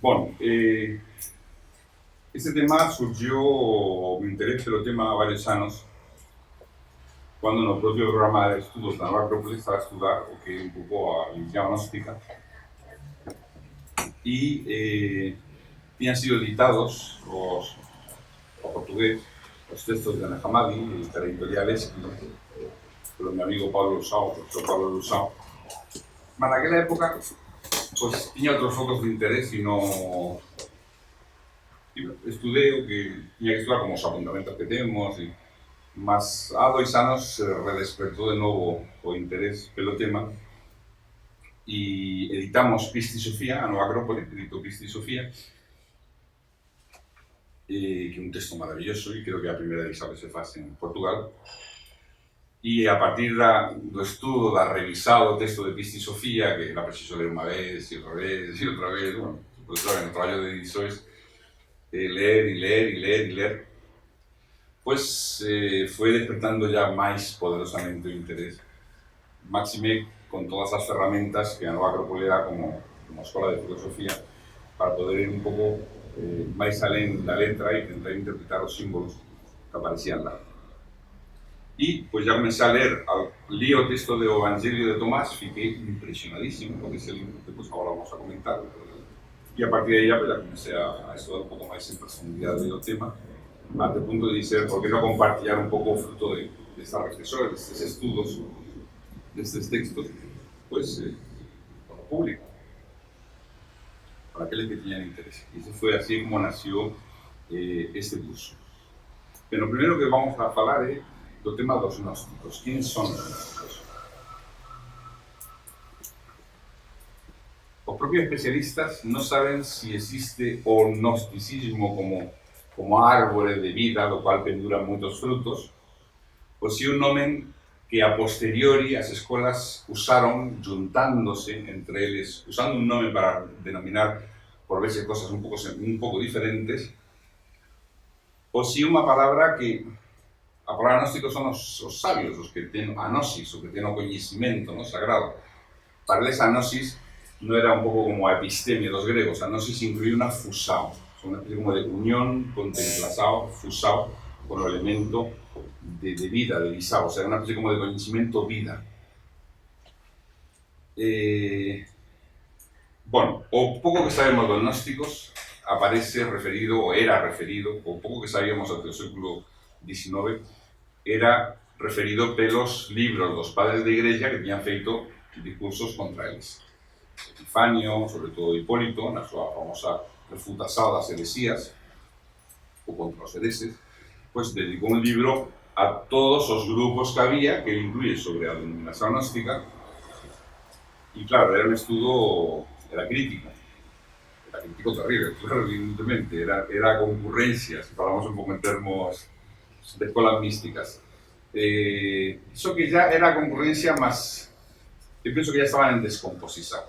Bueno, este tema surgió, mi interés pelo tema há varios anos, cando no propio programa de estudos da Nova Acrópolis estaba a estudar o que é un pouco a religión gnóstica e tiñan sido editados ao portugués os textos de Ana Hammadi, da editorial Esquilo, pelo meu amigo Pablo Lusao, o profesor Pablo Lusao. Mas naquela época, pues, tiña outros focos de interés e non estudei o que tiña que estudar como os apuntamentos que temos e mas há 2 anos se redespertou de novo o interés pelo tema e editamos Pista e Sofía, a Nova Acrópole, editou Pista e Sofía, que é un texto maravilloso e creo que é a primeira edición que se faz en Portugal. E a partir do estudo, da revisado do texto de Pista e Sofía, que era preciso ler unha vez e outra vez e outra vez, bueno, pues claro, no traballo de edições, ler e ler e ler e ler, pues foi despertando ya máis poderosamente o interés. Máxime con todas as ferramentas que a Nova Acrópole dá como escola de filosofía para poder ir un pouco máis alén da letra e tentar interpretar os símbolos que aparecían lá. E, pois, já comecei a ler, li o texto do Evangelio de Tomás, fiquei impresionadísimo con ese libro, depois agora vamos a comentar. E a partir de aí, pues, já comecei a estudar un pouco máis en profundidade do tema, até o punto de dizer, por que non compartillar un pouco o fruto destas reflexiones, destes estudos, destes textos, pues, con o público, para aqueles que teñan interés. E iso foi así como nació este curso. Pero o primeiro que vamos a falar é do tema dos gnósticos. Quem son os gnósticos? Os propios especialistas non saben si existe o gnosticismo como árbore de vida do cual penduran moitos frutos, ou si un nome que a posteriori as escolas usaron juntándose entre eles, usando un nome para denominar por veces cosas un pouco diferentes, ou si unha palabra que a palabra gnóstico son os sabios, os que ten a gnosis, o que ten o coñecimento, no, sagrado. Para eles a gnosis non era un pouco como a epistemia dos gregos, a gnosis incluía unha fusao, unha especie como de unión, contemplação, fusao, con o elemento de vida, de visao, o sea, unha especie como de coñecimento vida. Bueno, o pouco que sabemos dos gnósticos aparece referido, ou era referido, o pouco que sabíamos até o século XIX, era referido pelos libros dos padres da Igrexa que tiñan feito discursos contra eles. Epifanio, sobre todo Hipólito, na súa famosa refutação das heresías, ou contra os hereses, pues dedicou un libro a todos os grupos que había, que incluye sobre a denominación gnóstica, e claro, era un estudo, era crítico terrible, claro, evidentemente, era concurrencia, se falamos un pouco en termos de escolas místicas. Iso que ya era concurrencia, mas eu penso que ya estaban en descomposición.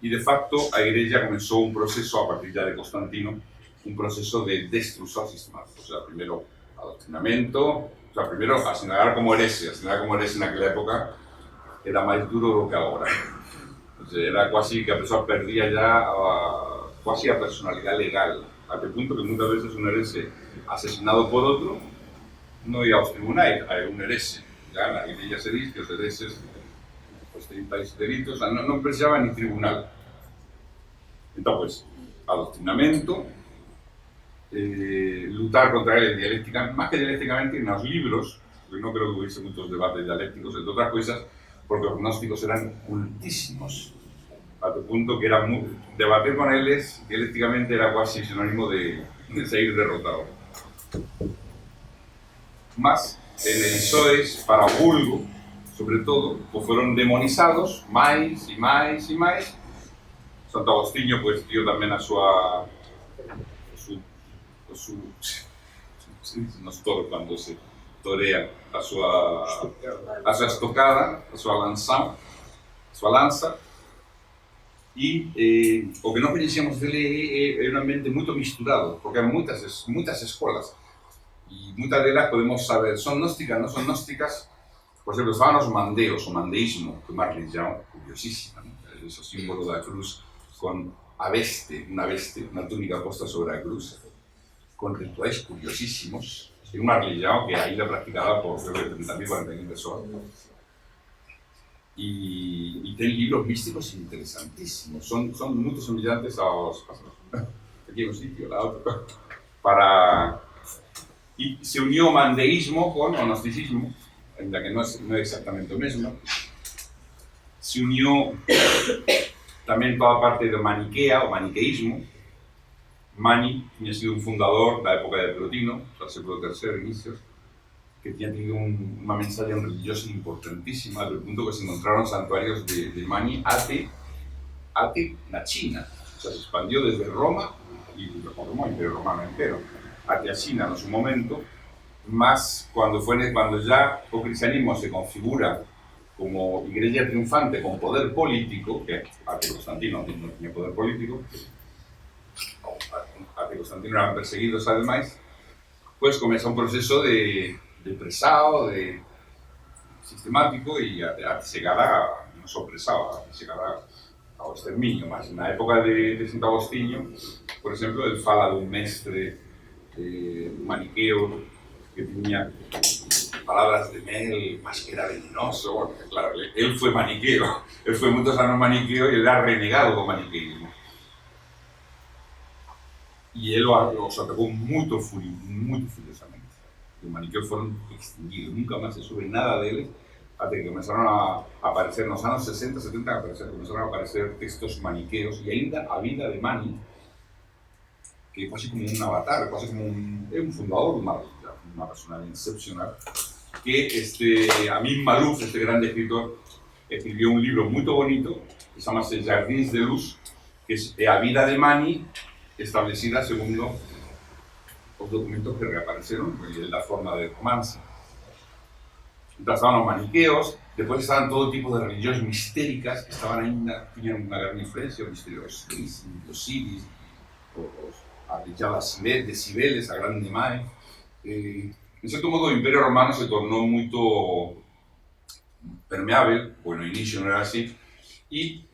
E de facto a Igrexa comenzou un proceso, a partir ya de Constantino, un proceso de destrucción sistemática. O sea, primeiro adoctrinamento, o sea, primeiro asinalar como herese naquela época era máis duro do que agora. O sea, era quasi que a persoa perdía ya quasi a personalidade legal, até o punto que muitas veces un herese asesinado por outro non ia aos tribunais, hai un herese. Ya na Igrexa se diz que os hereses pues teñen tais delitos, non precisaba ni tribunal. Entón, pues, adoctrinamento, lutar contra ele dialécticamente, máis que dialécticamente, nos libros, porque non creo que hubiese moitos debates dialécticos, entre outras coisas, porque os gnósticos eran cultísimos, a tu punto que era debater con eles dialécticamente era quasi sinónimo de sair derrotado. Mas, en edições para o vulgo, sobre todo, pues foron demonizados máis e máis e máis. Santo Agostinho, pues, dio tamén a súa nos toros cando se torea a súa estocada, a súa lanza, e o que non coñecíamos dele é un ambiente moito misturado, porque hai moitas escolas, e moitas delas podemos saber, son gnósticas, non son gnósticas. Por exemplo, estaban os mandeos, o mandeísmo, que é unha religión curiosísima, ¿no? Ese símbolo da cruz con una veste, una túnica puesta sobre la cruz, con rituales curiosísimos, en una religión que ahí la practicaba por cerca de 30.000, 40.000 personas. Y tiene libros místicos interesantísimos, son muy semejantes a los... Aquí hay un sitio, la otra, y se unió mandeísmo con o gnosticismo, en la que no es exactamente lo mismo. Se unió también toda parte de maniquea o maniqueísmo. Mani había sido un fundador de la época de Plotino, del siglo III inicios, que tenía tenido una mensaje religiosa importantísima, al punto que se encontraron santuarios de Mani ate la China. O sea, se expandió desde Roma, y reformó el Imperio Romano entero, hacia China en su momento, más cuando ya el cristianismo se configura como iglesia triunfante con poder político, que ante Constantino no tenía poder político, ante Constantino eran perseguidos además, pues comienza un proceso de presado, sistemático, y a llegar no solo presado, a llegar ao exterminio. Mas na época de Santo Agostinho, por exemplo, ele fala dun mestre maniqueo que tenía palabras de mel, más que era venenoso. Bueno, claro, él fue maniqueo, él fue muchos años maniqueo y él era renegado con maniqueísmo. Y él los atacó muy furiosamente. Los maniqueos fueron extinguidos, nunca más se sube nada de él, hasta que comenzaron a aparecer, en los años 60, 70, comenzaron a aparecer textos maniqueos, y ainda a vida de Mani, que fue así como un avatar, fue así como un fundador de una persona excepcional, que Amin Malouf, este gran escritor, escribió un libro muy bonito, que se llama Jardins de Luz, que es a vida de Mani, establecida según los documentos que reaparecieron en la forma de romance. Entonces estaban los maniqueos, después estaban todo tipo de religiones mistéricas que estaban ahí, tenían una gran influencia, misterios, los Siris, las de Cibeles, a grande Mae. En cierto modo, el Imperio Romano se tornó muy permeable, bueno, inicio no era así, y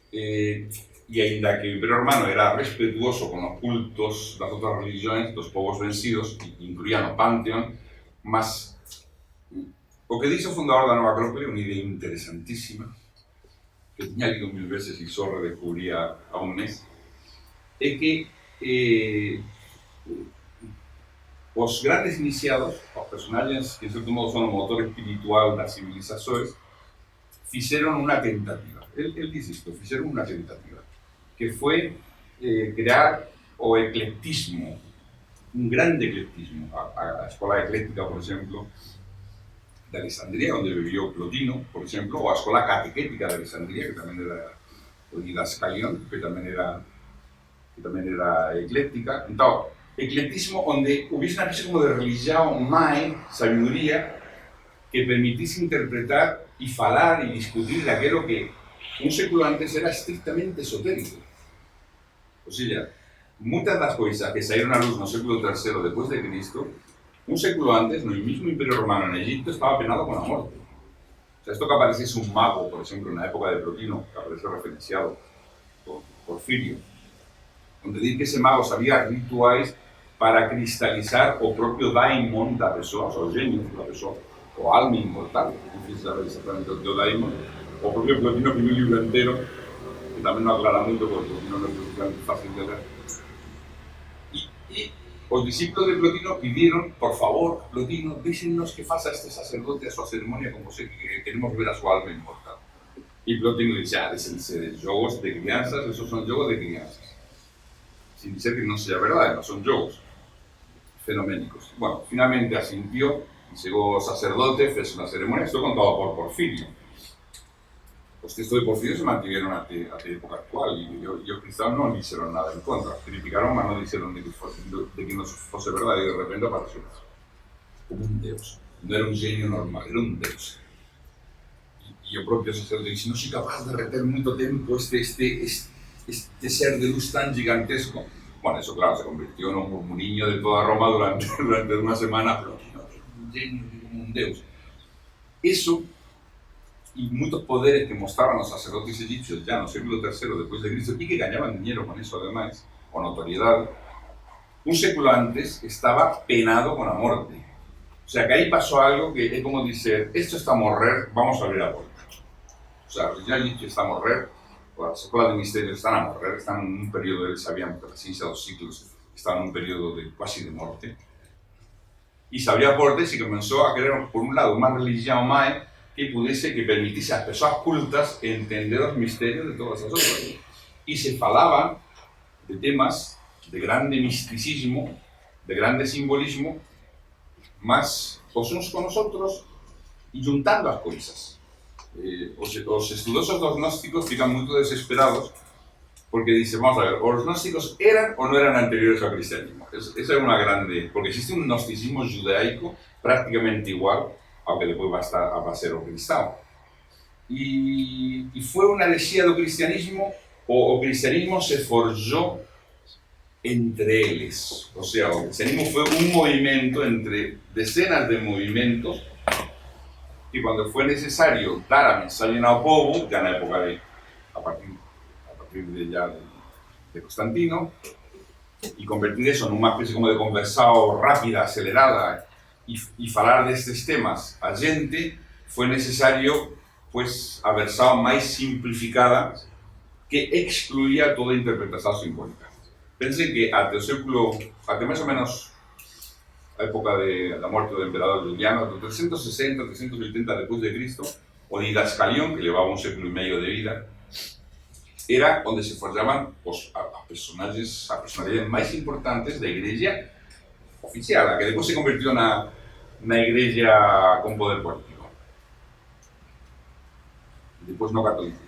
ainda que el Imperio Romano era respetuoso con los cultos, las otras religiones, los povos vencidos, incluían el Panteón, mas o que dice o fundador da Nova Acrópole, una idea interesantísima, que tenía leído 1000 veces y solo redescubría a un mes, es que los grandes iniciados, los personajes que en cierto modo son el motor espiritual de las civilizaciones, hicieron una tentativa. Él dice esto, hicieron una tentativa, que fue crear o eclectismo, un grande eclectismo. A escuela ecléctica, por ejemplo, de Alessandria, donde vivió Plotino, por ejemplo, o a escuela catequética de Alessandria, que también era o didascalión, que también era ecléctica. Entonces, eclectismo donde hubiese una especie como de religión, sabiduría, que permitiese interpretar y falar y discutir de aquello que un século antes era estrictamente esotérico. O sea, muchas de las cosas que salieron a luz en el século III después de Cristo, un século antes, en el mismo Imperio Romano en Egipto, estaba penado con la muerte. O sea, esto que aparece es un mago, por ejemplo, en la época de Plotino, que aparece referenciado por Porfirio, donde dice que ese mago sabía rituales para cristalizar o propio daimon da pessoa, o genio da pessoa, o alma inmortal, difícil saber exactamente o que é o daimon. O propio Plotino tiene un libro entero, que también no aclara mucho porque Plotino no es tan fácil de leer. Y los discípulos de Plotino pidieron, por favor, Plotino, déjennos que faça este sacerdote a su ceremonia con José, que queremos ver a su alma inmortal. Y Plotino dice, déjense de jogos de crianzas, esos son jogos de crianzas. Sin decir que no sea verdad, no son jogos fenoménicos. Bueno, finalmente asintió, y llegó sacerdote, hizo una ceremonia, esto contado por Porfirio. Los textos de Porfirio se mantuvieron hasta la época actual, y los cristianos no hicieron nada en contra, criticaron, pero no dijeron de que no fuese verdad, y de repente apareció como un deus. No era un genio normal, era un deus. Y el propio sacerdote dice, no soy capaz de retener mucho tiempo este ser de luz tan gigantesco. Bueno, eso claro, se convirtió en un murmurillo de toda Roma durante una semana, pero no, un genio, como un deus. Eso y muchos poderes que mostraban los sacerdotes egipcios ya en el siglo III después de Cristo y que ganaban dinero con eso además, o notoriedad, un século antes estaba penado con la muerte. O sea que ahí pasó algo que es como decir, esto está a morrer, vamos a abrir la puerta. O sea, ya egipcio está a morrer, las escuelas de misterio están a morrer, están en un periodo, ellos sabían que la ciencia de los ciclos estaba en un periodo de casi de muerte. Y se abrió la puerta y se comenzó a crear, por un lado, una religión más que pudiese, que permitiese a las personas cultas entender los misterios de todas las otras. Y se falaba de temas de grande misticismo, de grande simbolismo, más os unos con nosotros y juntando las cosas. Los estudiosos dos gnósticos fican muy desesperados porque dicen, vamos a ver, o los gnósticos eran o no eran anteriores al cristianismo. Esa es una grande, porque existe un gnosticismo judaico prácticamente igual, aunque después va a ser o cristiano. Y fue una herejía del cristianismo, o el cristianismo se forjó entre ellos. O sea, el cristianismo fue un movimiento entre decenas de movimientos y cuando fue necesario dar a mensaje al pueblo, ya en la época de, a partir de Constantino, y convertir eso en una especie como de conversado rápida, acelerada, y hablar de estos temas a gente, fue necesario pues a versão más simplificada que excluía toda interpretación simbólica. Pensé que hasta más o menos la época de la muerte del emperador Juliano, de 360, 380 después de Cristo, o de Didascalión, que llevaba un século y medio de vida, era donde se forjaban pues, a personalidades más importantes de la iglesia oficial, la que después se convirtió en una iglesia con poder político. Después no católica.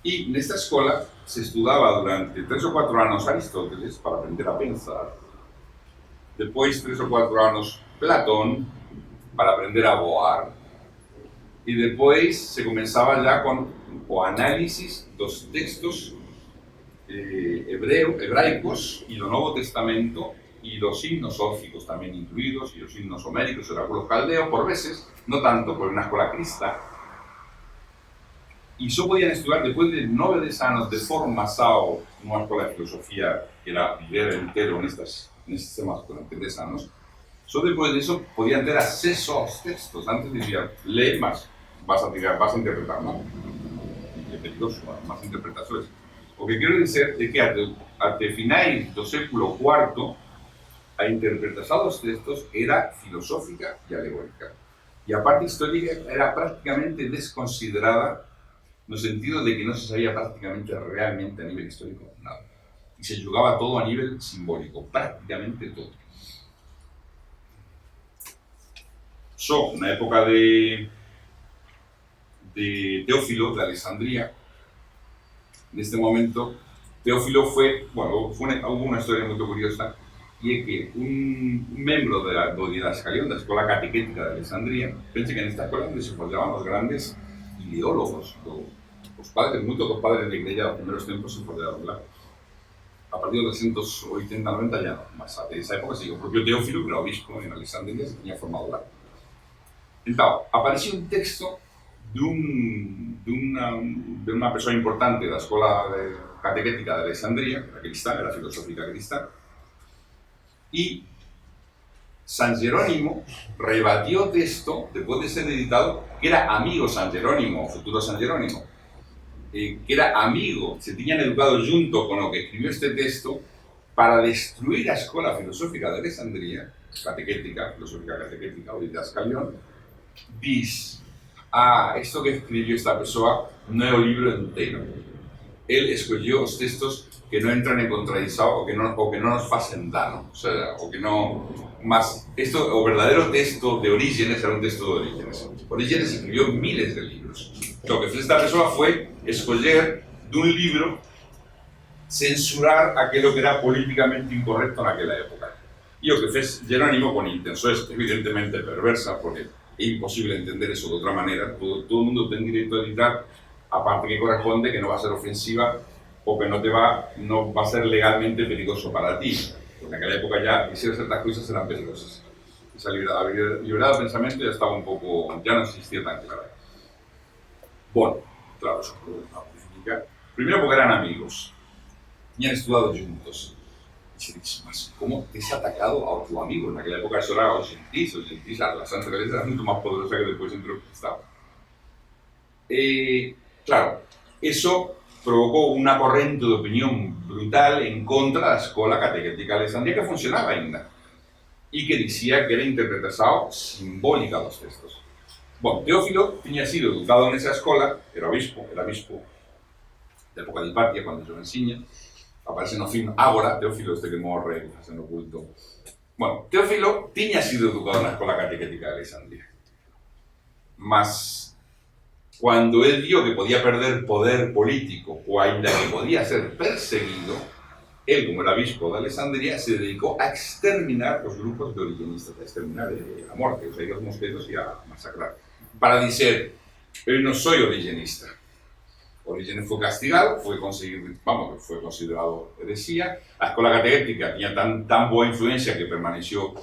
Y en esta escuela se estudiaba durante 3 o 4 años Aristóteles para aprender a pensar. Después 3 o 4 años Platón para aprender a voar. Y después se comenzaba ya con o análisis de los textos hebraicos y del Nuevo Testamento y los himnos órficos también incluidos y los himnos homéricos, oráculos caldeos, por veces, no tanto por una escuela crista. Y eso podían estudiar después de 9 años de formación en una escuela de filosofía que era vivir entero en estos temas durante 10 años. Solo después de eso podían tener acceso a los textos. Antes decía, lee más, vas a interpretar más. Es peligroso, más interpretaciones. Lo que quiero decir es que hasta finales del século IV, la interpretación de los textos era filosófica y alegórica. Y a parte histórica era prácticamente desconsiderada en el sentido de que no se sabía prácticamente realmente a nivel histórico nada. Y se jugaba todo a nivel simbólico, prácticamente todo. En la época de Teófilo de Alejandría, en este momento, Teófilo hubo una historia muy curiosa, y es que un miembro de la Didascalión, de la escuela catequética de Alejandría, pensé que en esta escuela donde se formaban los grandes ideólogos, los padres, muchos de los padres de la iglesia de los primeros tiempos se formaron lá. A partir de 380-90 ya no, más de esa época sí, el propio Teófilo, que era obispo en Alejandría, se tenía formado lá. Entonces, apareció un texto de una persona importante de la escuela catequética de Alejandría, la cristiana, la filosófica cristiana, y San Jerónimo rebatió texto, después de ser editado, que era amigo San Jerónimo, futuro San Jerónimo, que era amigo, se tenían educado junto con lo que escribió este texto para destruir la escuela filosófica de Alejandría, filosófica catequética o Didascalión. Dice, esto que escribió esta persona no es un libro entero. Él escogió los textos que no entran en contradicción o que no nos hacen daño. O sea, o que no... Más, el verdadero texto de Orígenes era un texto de Orígenes. Orígenes escribió miles de libros. Lo que hizo esta persona fue escoger de un libro, censurar aquello que era políticamente incorrecto en aquella época. Y lo que hizo Jerónimo con intención evidentemente perversa, porque es imposible entender eso de otra manera. Todo el mundo tiene derecho a editar, aparte que corresponde, que no va a ser ofensiva o que no va a ser legalmente peligroso para ti. Porque en aquella época ya decir ciertas cosas eran peligrosas. Esa libertad de pensamiento ya estaba ya no existía tan clara. Bueno, claro, eso fue una polémica. Primero porque eran amigos, y han estudiado juntos. Y se dice, mas ¿cómo te has atacado a tu amigo? En aquella época eso era Ocentís, la Santa Iglesia era mucho más poderosa que después entró el Estado. Claro, eso provocó una corriente de opinión brutal en contra de la escuela catequética de Alessandria, que funcionaba ainda y que decía que era interpretación simbólica dos textos. Bueno, Teófilo tenía sido educado en esa escuela, era obispo de época de Hipatia, cuando yo enseña, aparece no film Ágora, Teófilo este que morre en oculto. Bueno, Teófilo tenía sido educado en la escuela catequética de Alessandria, mas cuando él vio que podía perder poder político o ainda que podía ser perseguido, él, como era obispo de Alessandria, se dedicó a exterminar los grupos de origenistas, a exterminar a muerte, o sea, a los mosquetos y a masacrar. Para decir, yo no soy origenista. Orígenes fue castigado, fue considerado heresía. La escuela catequética tenía tan buena influencia que permaneció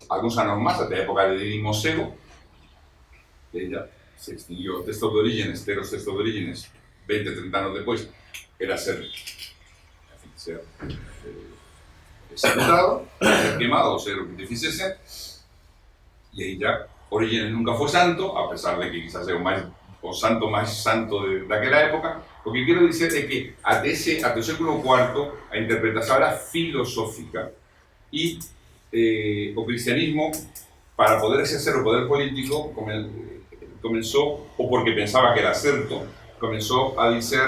algunos años más, hasta la época de Didimo Sego, que ella se extinguió. Textos de Orígenes, textos de Orígenes, 20, 30 años después, era ser ejecutado, ser quemado, ser lo que difícil. Y ahí ya Orígenes nunca fue santo, a pesar de que quizás sea o santo más santo de aquella época. Lo que quiero decir es que hasta el século IV a interpretación era filosófica y el cristianismo, para poder ejercer el poder político, comenzó, o porque pensaba que era cierto, comenzó a decir,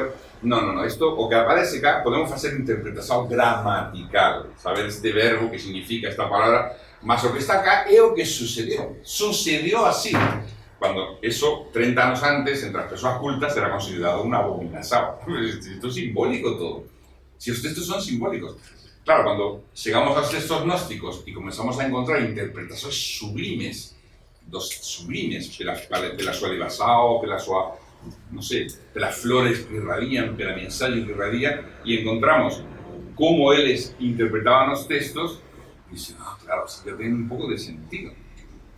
no, esto, o que aparece acá, podemos hacer interpretación gramatical, saber este verbo que significa esta palabra, mas lo que está acá es lo que sucedió así. Cuando eso, 30 años antes, entre las personas cultas, era considerado una abominación. Esto es simbólico todo. Si los textos son simbólicos. Claro, cuando llegamos a los textos gnósticos y comenzamos a encontrar interpretaciones sublimes de la sua libasao, de la sua, no sé, de las flores que irradian, de la mensaje que irradia, y encontramos cómo ellos interpretaban los textos, y dicen, claro, sí que tiene un poco de sentido.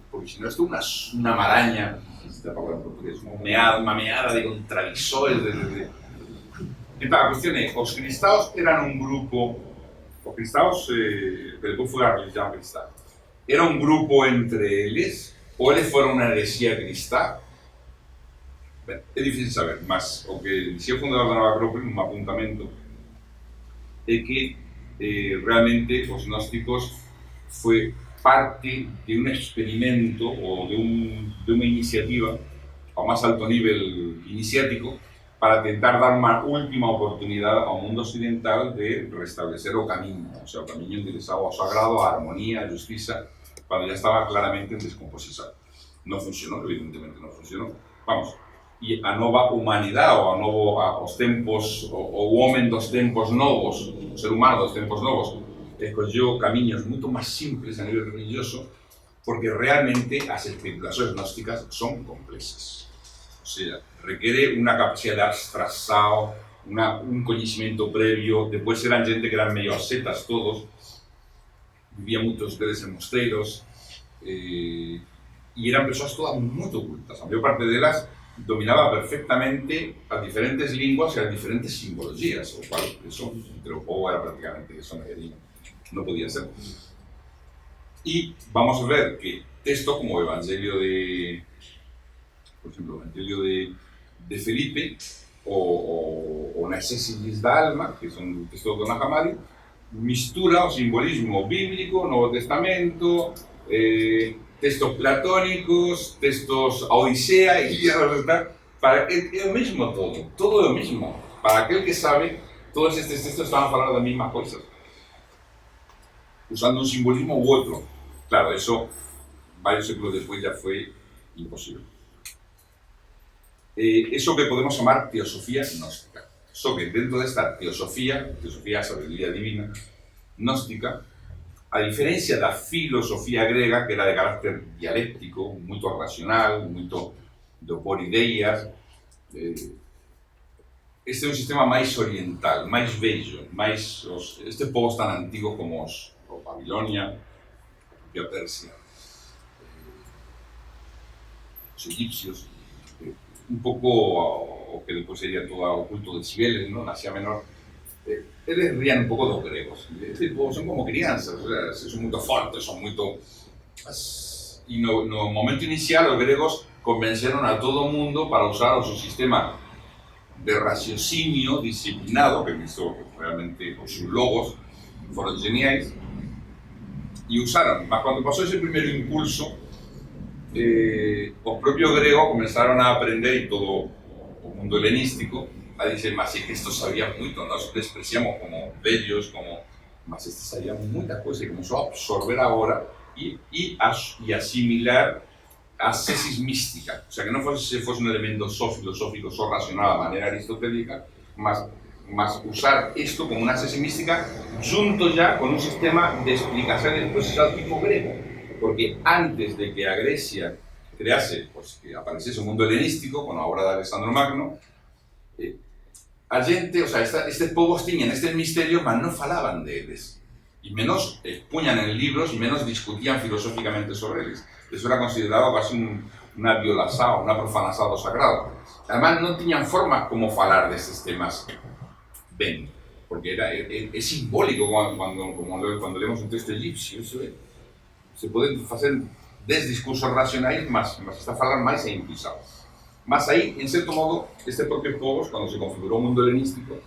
Porque si no, esto es una maraña, esta palabra en portugués, una meada de contradicciones. Entonces, la cuestión es, los cristianos eran un grupo, los cristianos, que después fue la religión cristiana, era un grupo entre ellos, o ellos fueron una heresía cristiana. Es difícil saber, mas o que decía el fundador de Nova Acrópoli, un apuntamento, es que realmente los gnósticos fue parte de un experimento o de una iniciativa a más alto nivel iniciático para intentar dar una última oportunidad a un mundo occidental de restablecer el camino, o sea, el camino enderezado ao sagrado, a armonía, a justicia, cuando ya estaba claramente en descomposición. No funcionó, evidentemente no funcionó. Vamos, y a nova humanidad o aos tempos, o homem dos tempos novos, o ser humano dos tempos novos, escogió caminos mucho más simples a nivel religioso, porque realmente las especulaciones gnósticas son complejas. O sea, requiere una capacidad de abstracción, un conocimiento previo. Después eran gente que eran medio ascetas todos, vivían muchos de ellos en mosteiros, y eran personas todas muy ocultas. La mayor parte de ellas dominaba perfectamente las diferentes lenguas y las diferentes simbologías, lo cual eso, entre los pobres era prácticamente eso no podía ser. Y vamos a ver que texto como Evangelio de, por ejemplo, Evangelio de Felipe o Necessities da Alma, que son textos de Don Hamadi, mistura o simbolismo bíblico, Nuevo Testamento, textos platónicos, textos Odisea, y para es lo mismo todo lo mismo. Para aquel que sabe, todos estos textos estaban hablando de las mismas cosas, usando un simbolismo u otro. Claro, eso varios siglos después ya fue imposible. Eso que podemos llamar teosofía gnóstica. Eso que dentro de esta teosofía, sabiduría divina, gnóstica, a diferencia de la filosofía griega, que era de carácter dialéctico, muy racional, muy de opor ideas, este es un sistema más oriental, más bello, este povos tan antiguos como Babilonia, a Persia, los egipcios, un pouco o que depois sería todo o culto de Cibeles, ¿no? Na Asia Menor, eles rían un pouco dos gregos. Tipo, son como crianzas, o sea, son moito fortes, son moito... E no momento inicial, os gregos convenceron a todo o mundo para usar o seu sistema de raciocinio disciplinado, que hizo realmente os seus logos foron geniais, e usaron. Mas cando pasou ese primeiro impulso, os propios gregos comenzaron a aprender, e todo o mundo helenístico, a dizer, mas é que estos sabían moito, nós despreciamos como vellos, como... mas estes sabían moita coisa, que comenzou a absorber agora e asimilar a cesis mística. O sea, que non fose un elemento só filosófico, só racional, a maneira aristotélica, mas usar isto como unha cesis mística junto ya con un sistema de explicación del proceso tipo griego. Porque antes de que a Grecia crease, pues, que apareciese o mundo helenístico, con a obra de Alexandro Magno, a gente, o sea, estes povos tiñan estes misterios, mas non falaban deles. E menos expuñan en libros e menos discutían filosóficamente sobre eles. Eso era considerado casi unha violação, unha profanação do sagrado. Además, non tiñan forma como falar destes temas ben, porque é simbólico cando lemos un texto egipcio. Se poden facer 10 discursos racionais, mas está a falar máis e implicados. Mas aí, en certo modo, este propio povos, cando se configurou o mundo helenístico,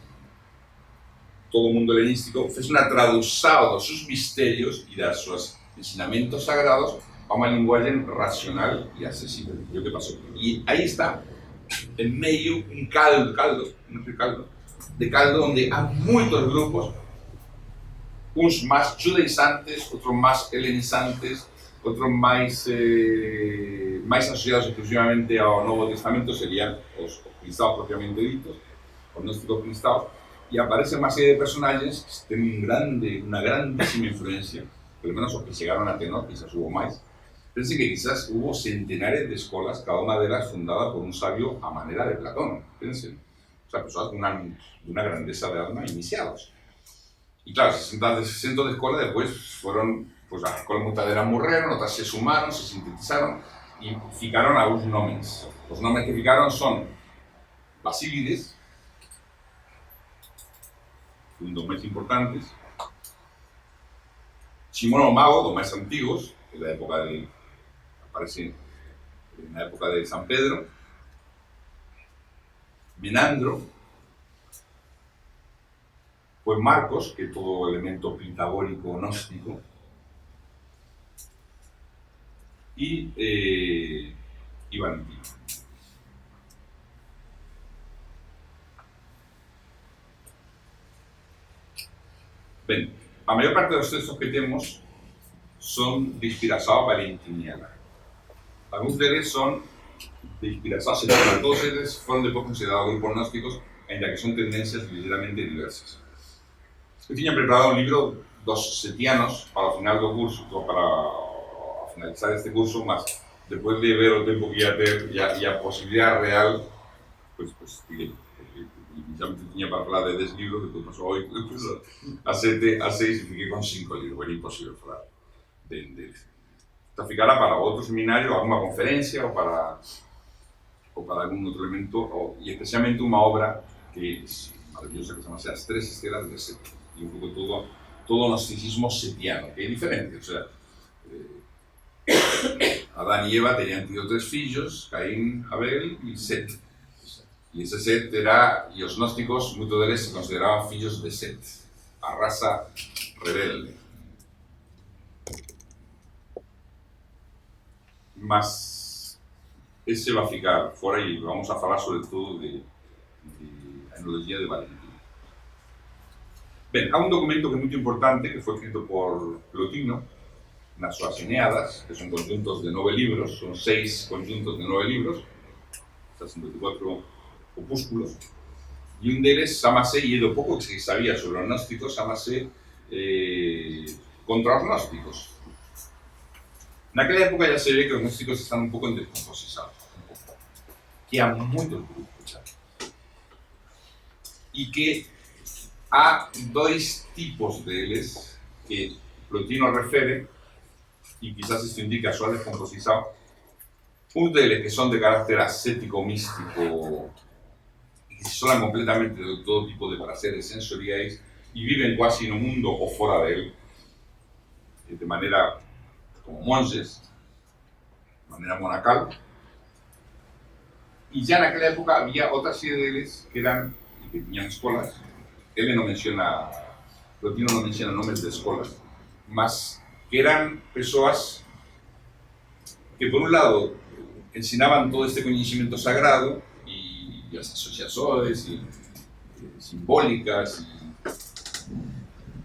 todo o mundo helenístico, fez unha tradução dos seus misterios e dos seus ensinamentos sagrados a unha linguaxe racional e accesible. E o que pasou? E aí está, en meio, un caldo onde há moitos grupos, uns máis judaizantes, outros máis helenizantes, outros máis asociados exclusivamente ao Novo Testamento, serían os cristaos propiamente ditos, os gnósticos cristaos, e aparecen unha serie de personaxes que ten unha grandísima influencia, pelo menos os que chegaron a tenor, quizás hubo máis. Pense que quizás hubo centenares de escolas, cada unha delas fundada por un sabio a maneira de Platón, pensen. O sea, persoas dunha grandeza de alma iniciados. E claro, 60 de escolas depois foron, pues as escolas mutaderas morreron, outras se sumaron, se sintetizaron e ficaron algúns nomes. Os nomes que ficaron son Basílides, un dos máis importantes, Simón o Mago, dos máis antigos, que da época de... aparece na época de San Pedro, Menandro, pues Marcos, que é todo o elemento pitagórico gnóstico, e Valentino. Ben, a maior parte dos textos que temos son de inspiración valentiniana. Alguns deles son de inspiración seculares. Todos eles foron depois considerados grupos gnósticos, ainda que son tendencias ligeramente diversas. Eu tiña preparado un libro dos setianos para o final do curso, para finalizar este curso, mas depois de ver o tempo que ia ter e a posibilidade real, pues tirei. Inicialmente tiña para falar de 10 libros, depois pasou a 8, depois a 7, a 6 e fiquei con 5 libros, era imposible falar deles. Então ficará para outro seminario, alguma conferencia ou para algún outro elemento, e especialmente unha obra que é maravillosa, que se chama As Tres Estelas de Set, e un pouco todo o gnosticismo setiano, que é diferente, o sea, Adán e Eva tenían tido 3 fillos, Caín, Abel e Set. E ese Set era, e os gnósticos, moitos deles se consideraban fillos de Set, a raza rebelde. Mas ese va a ficar fora e vamos a falar sobre todo de a enología de Valentino. Ben, há un documento que é moito importante, que foi escrito por Plotino, nas súas Eneadas, que son conjuntos de 9 libros, son 6 conjuntos de 9 libros, 64 opúsculos, e un deles chamase, e do pouco que se sabía sobre os gnósticos, chamase Contra os gnósticos. Naquela época ya se ve que os gnósticos están un pouco en descomposición, que há moitos grupos xa, e que há 2 tipos deles que Plotino refere, e quizás isto indica a súa descomposición, uns deles que son de carácter ascético, místico, e que se isolan completamente de todo tipo de prazeres sensoriais e viven quasi no mundo ou fora dele, de maneira como monges, de maneira monacal. E já naquela época había outra serie deles que eran, que tiñan escolas. Ele non menciona, Plotino non menciona nomes de escolas, mas que eran persoas que por un lado ensinaban todo este conocimiento sagrado y las asociaciones y simbólicas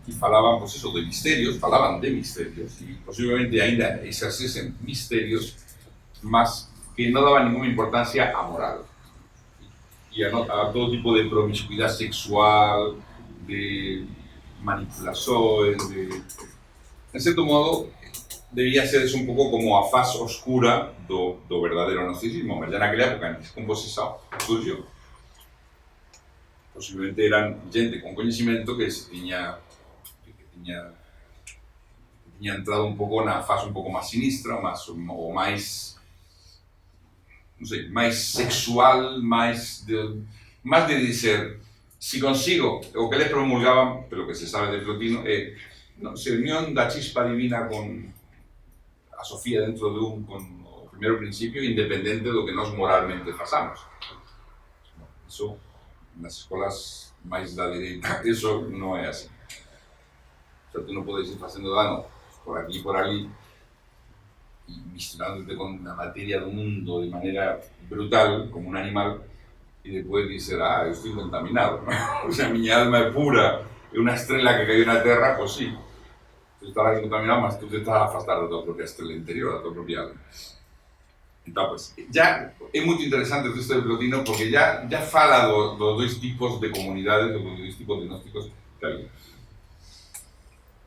y falaban, pues eso, de misterios, falaban de misterios y posiblemente ainda ejercesen misterios, más que no daban ninguna importancia a moral y a todo tipo de promiscuidad sexual, de manipulaciones, en cierto modo debía ser un pouco como a faz oscura do verdadeiro gnosticismo, mas já naquela época, en descomposición, surgiu. Posiblemente eran gente con conocimiento que tiña entrado un pouco na faz un pouco máis sinistra, ou máis, non sei, máis sexual, máis de dizer, si consigo, o que les promulgaban, pelo que se sabe de Plotino, é se unión da chispa divina con a Sofía dentro de con o primeiro principio, independente do que nós moralmente pasamos. Iso, nas escolas máis da direita, iso non é así. O sea, tú non podes ir facendo dano por aquí e por ali, e misturándote con a materia do mundo de maneira brutal, como un animal, e depois dizer, eu estou contaminado, ¿no? O sea, miña alma é pura, é unha estrela que caiu na terra, pois sí. Tú estás contaminado, mas tú te estás a afastar da tua propia estrela interior, da tua propia alma. Então, pues, já é muito interessante o texto de Plotino porque já fala dos dois tipos de comunidades, dos dois tipos de gnósticos que había.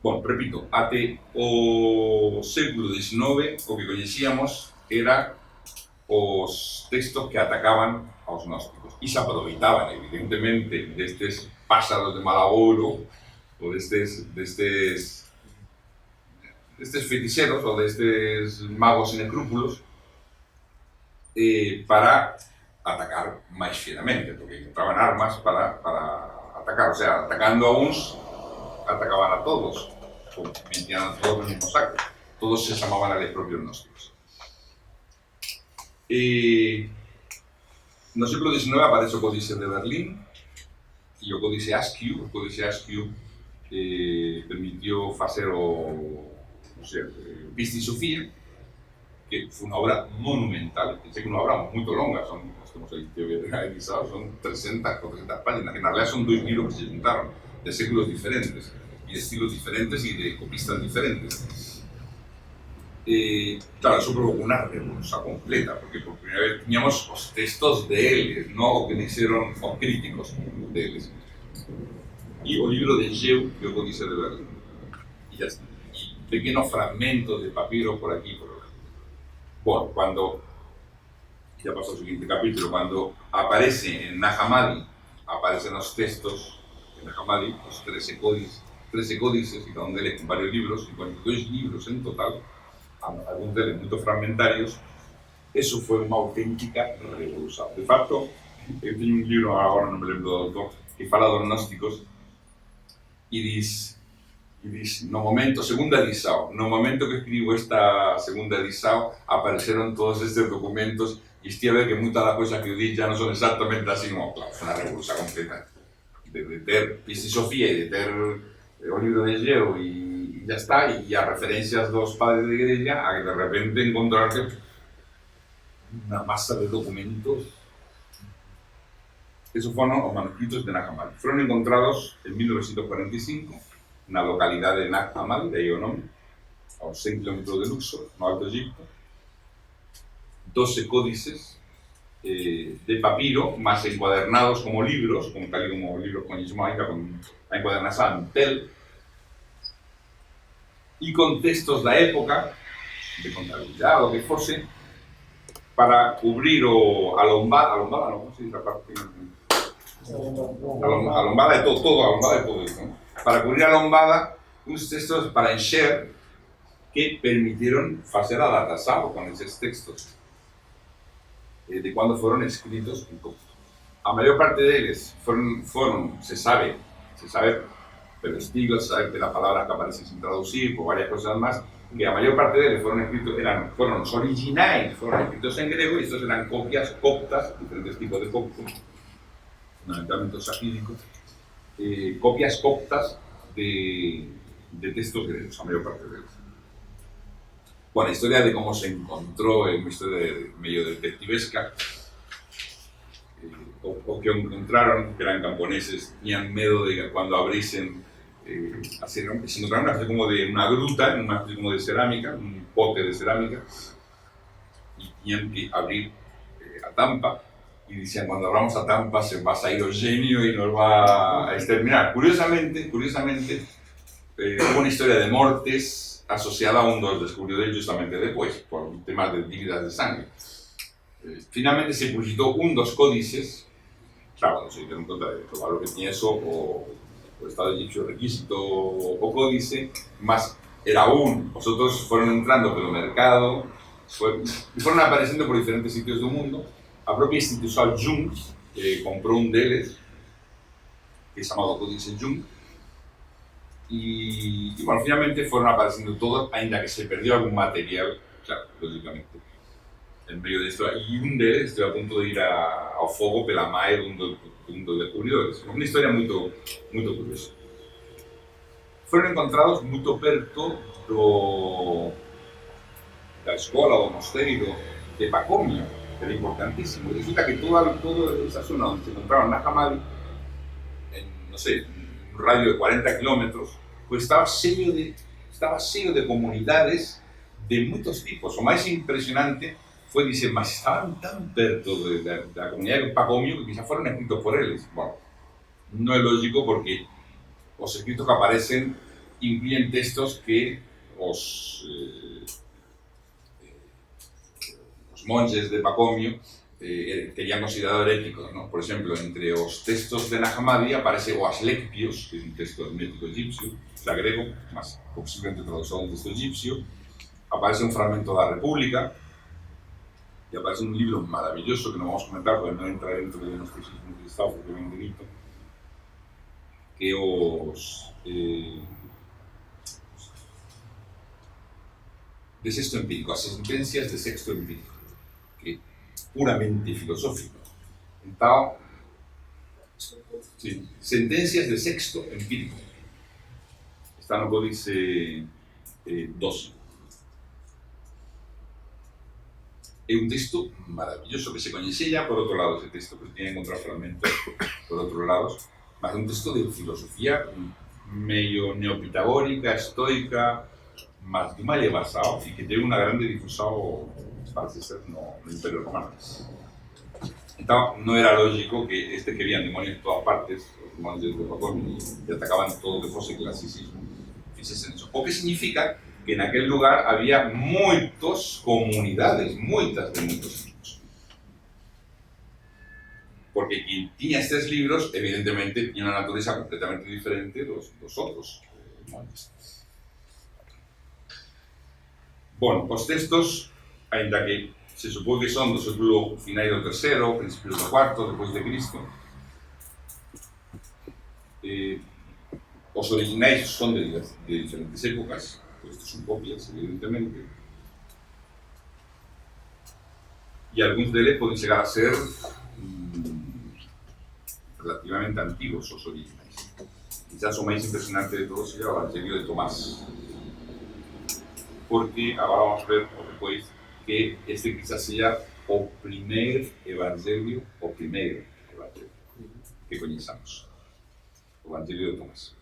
Bom, repito, até o século XIX o que coñecíamos era os textos que atacaban aos gnósticos e se aproveitaban, evidentemente, destes pásaros de Malagouro ou destes feiticeros ou destes magos sin escrúpulos para atacar máis fieramente, porque encontraban armas para atacar, o sea, atacando a uns, atacaban a todos, metían a todos no mismo saco, todos se chamaban a los propios gnósticos. No século XIX aparece o Códice de Berlín e o Códice Askew. O Códice Askew permitió facer Pista y Sofía, que fue una obra monumental, pensé que una obra muy longa, estamos ahí teorizados, son 300, 400 páginas, que en realidad son 2 libros que se juntaron, de séculos diferentes, y de estilos diferentes y de copistas diferentes. Claro, eso provocó una revolución completa, porque por primera vez teníamos los textos de él, no o que hicieron los críticos de él. Y el libro de Geu, que o Códice de Berlín. Y ya está. Y pequeños fragmentos de papiro por aquí y por allá. Bueno, cuando, ya pasó al siguiente capítulo, cuando aparece en Nag Hammadi, aparecen los textos de Nag Hammadi, los 13 códices, y cada uno de ellos varios libros, 52 libros en total, algunos de ellos muy fragmentarios. Eso fue una auténtica revolución. De facto, yo tengo un libro, ahora no me lembro do autor, que fala dos gnósticos e diz, no momento, segunda edición, no momento que escribo esta segunda edición, aparecieron todos estos documentos y estoy a ver que muchas de las cosas que yo dije ya no son exactamente así, no, claro, fue una revolución completa. De ter Pista y Sofía y de ter el libro de Geu y ya está, y a referencias de los padres de la iglesia, a que de repente encontrarte una masa de documentos. Esos fueron los manuscritos de Nag Hammadi. Fueron encontrados en 1945 en la localidad de Nag Hammadi, de ahí o nome, a uns 100 km de Luxor, no Alto Egipto, 12 códices de papiro, más encuadernados como libros, como tal y como libros con Ismaika, con la encuadernación en tel, y con textos de la época, de contabilidad o que fuese, para cubrir o alombada, no, ¿cómo se dice la parte? Alombada de todo, alombada de todo eso, ¿no? Para cubrir a lombada, unos textos para encher que permitieron hacer a datação con esos textos. de cuándo fueron escritos en copto. A mayor parte de ellos se sabe, pero Stiglitz sabe de las palabras que aparecen sin traducir, por varias cosas más, que a mayor parte de ellos fueron los originales, fueron escritos en griego, y estos eran copias coptas, diferentes tipos de copto, fundamentalmente safídicos, copias coptas de textos griegos, a mayor parte de ellos. Bueno, la historia de cómo se encontró es una historia medio detectivesca, o que encontraron, que eran camponeses, tenían miedo de que cuando abriesen, se encontraron una especie como de una gruta, una especie como de cerámica, un pote de cerámica, y tenían que abrir a tampa, y decían, cuando abramos a tampa se va a salir el genio y nos va a exterminar. Curiosamente, hubo una historia de mortes asociada a un dos descubrió de él justamente después, por temas de dívidas de sangre. Finalmente se publicitó un dos códices, claro, cuando se dieron cuenta de lo valor que tenía eso, o Estado egipcio requisito o códice, más era vosotros fueron entrando por el mercado, y fueron apareciendo por diferentes sitios del mundo. La propia institución Jung compró un deles, que es llamado Códice Jung, y bueno, finalmente fueron apareciendo todos, ainda que se perdió algún material, claro, lógicamente, en medio de esto. Y un deles, estoy a punto de ir ao fogo pela mae de un dos descubridores. Una historia muy curiosa. Fueron encontrados muy perto da escola, do mosteiro de Pacomio, que era importantísimo. Y resulta que toda esa zona donde se encontraban Nag Hammadi, en, no sé, un radio de 40 kilómetros, pues estaba lleno de comunidades de muchos tipos. O más impresionante fue, dice, mas estaban tan perto de la comunidad de Pacomio que quizás fueron escritos por ellos. Bueno, no es lógico porque los escritos que aparecen incluyen textos que los monjes de Pacomio tenían considerado heréticos, ¿no? Por ejemplo, entre los textos de Nag Hammadi aparece o Asclepios, que es un texto hermético egipcio, o griego, más posiblemente traducido a un texto egipcio. Aparece un fragmento de la República, y aparece un libro maravilloso que no vamos a comentar porque no entra dentro de nuestro sistema de Estado porque es un delito, que de sexto empírico, las sentencias de sexto empírico, que puramente filosófico. Entonces, sí, sentencias de sexto empírico. Está no Códice 12. Es un texto maravilloso que se conoce ya por otro lado ese texto, que se tiene que encontrar fragmentos por otros lados, más un texto de filosofía medio neopitagórica, estoica, más de mal basado y que tiene una grande difusión, parece ser, no Imperio Romano. Entonces, no era lógico que que habían demonios en todas partes, los demonios de Pacomio, y atacaban todo lo que fuese clasicismo, fíjense eso. O que significa que en aquel lugar había muchas comunidades, muchos tipos. Porque quien tenía estos libros, evidentemente, tenía una naturaleza completamente diferente de los otros monjes. Bueno, los textos, ainda que se supone que son del século final del tercero, principios del cuarto, después de Cristo, los originales son de diferentes épocas. Estos son copias, evidentemente, y algunos de ellos pueden llegar a ser relativamente antiguos, los originales. Quizás lo más impresionante de todos sería el Evangelio de Tomás, porque ahora vamos a ver después que quizás sea el primer evangelio que conocemos, el Evangelio de Tomás.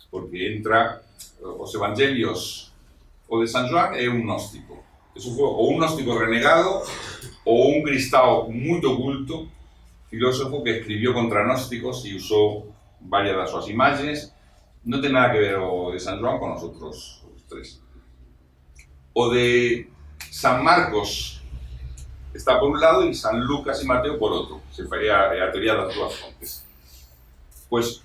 Porque entra los evangelios, o de San Juan es un gnóstico. Eso fue o un gnóstico renegado o un cristiano muy oculto, filósofo que escribió contra gnósticos y usó varias de sus imágenes. No tiene nada que ver o de San Juan con los otros tres. O de San Marcos está por un lado y San Lucas y Mateo por otro. Se faría a teoría de las dos fuentes. Pues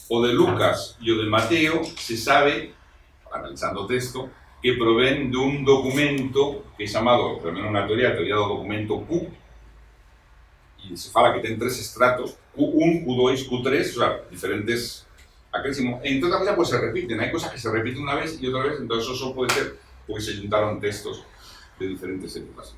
o de Lucas y o de Mateo se sabe, analizando el texto, que provienen de un documento que es llamado, pero menos una teoría del documento Q, e se fala que ten tres estratos, Q1, Q2, Q3, o sea, diferentes acréscimos. Entre otras cosas, pues se repiten, hay cosas que se repiten una vez y otra vez, entonces eso puede ser porque se juntaron textos de diferentes épocas.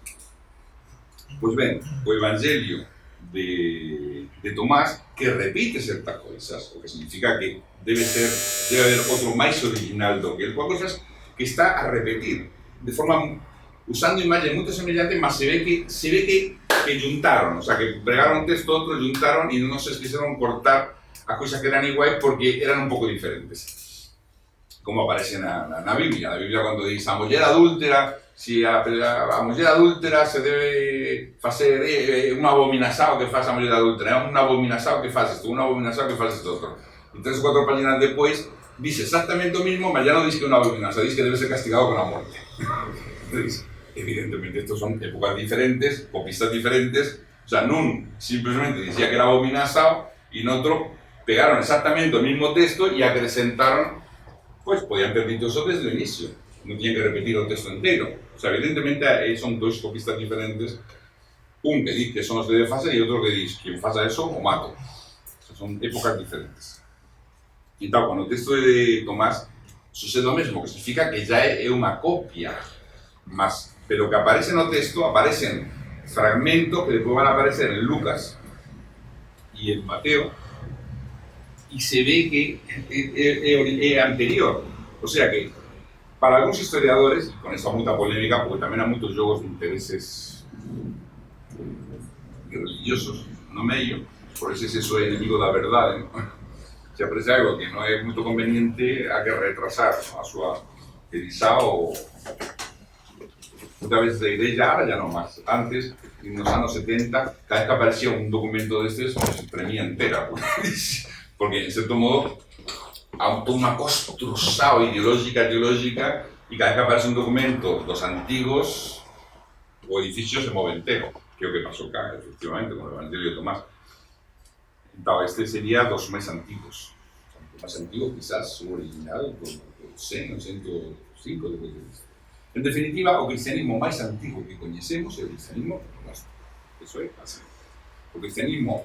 Pois ben, o Evangelio de Tomás que repite certas cousas, o que significa que debe haber outro máis original do que el, coa cousas que está a repetir de forma usando imaxes moito semellantes, mas se ve que juntaron, o sea, que pregaron un texto outro, juntaron e non se quixeron cortar as cousas que eran iguais porque eran un pouco diferentes. Como aparece na Biblia. A Biblia cando dice a muller adúltera, si a muller adúltera se debe facer unha abominación que faz a muller adúltera, é unha abominación que faz isto, unha abominación que faz isto outro. E 3 ou 4 páginas depois dice exactamente o mismo, mas ya non dice que é unha abominación, dice que debe ser castigado con a morte. Entonces, evidentemente, estos son épocas diferentes, copistas diferentes, o sea, nun simplemente dicía que era abominación e noutro pegaron exactamente o mismo texto e acrescentaron, pues podían ter dito eso desde o inicio, non tienen que repetir o texto inteiro. O sea, evidentemente son dos copistas diferentes, un que dice que son os que debe facer e outro que dice quien faça eso o mato. O sea, son épocas diferentes. E tal, con o texto de Tomás sucede o mesmo, que significa que ya é unha copia, pero que aparece no texto, aparecen fragmentos que despois van a aparecer en Lucas e en Mateo, e se ve que é anterior. O sea que, para algúns historiadores, con esa muita polémica, porque tamén hai moitos xogos de intereses religiosos no medio, por eso é enemigo da verdade, ¿no? Se aprecia algo que non é moito conveniente, hai que retrasar a súa edición ou muchas veces a igreja, ahora ya no más. Antes, en los años 70, cada vez que aparecía un documento de estos, se tremía entera. Porque, en cierto modo, hay toda una construcción ideológica, y cada vez que aparece un documento, los antiguos o edificios se mueven entero. Que es lo que pasó acá, efectivamente, con el Evangelio de Tomás. Entonces, este sería dos más antiguos. Los más antiguos, quizás, su original, con 100 o 105 de Cristo. En definitiva, o cristianismo máis antigo que coñecemos é o cristianismo gnóstico. Eso é así. O cristianismo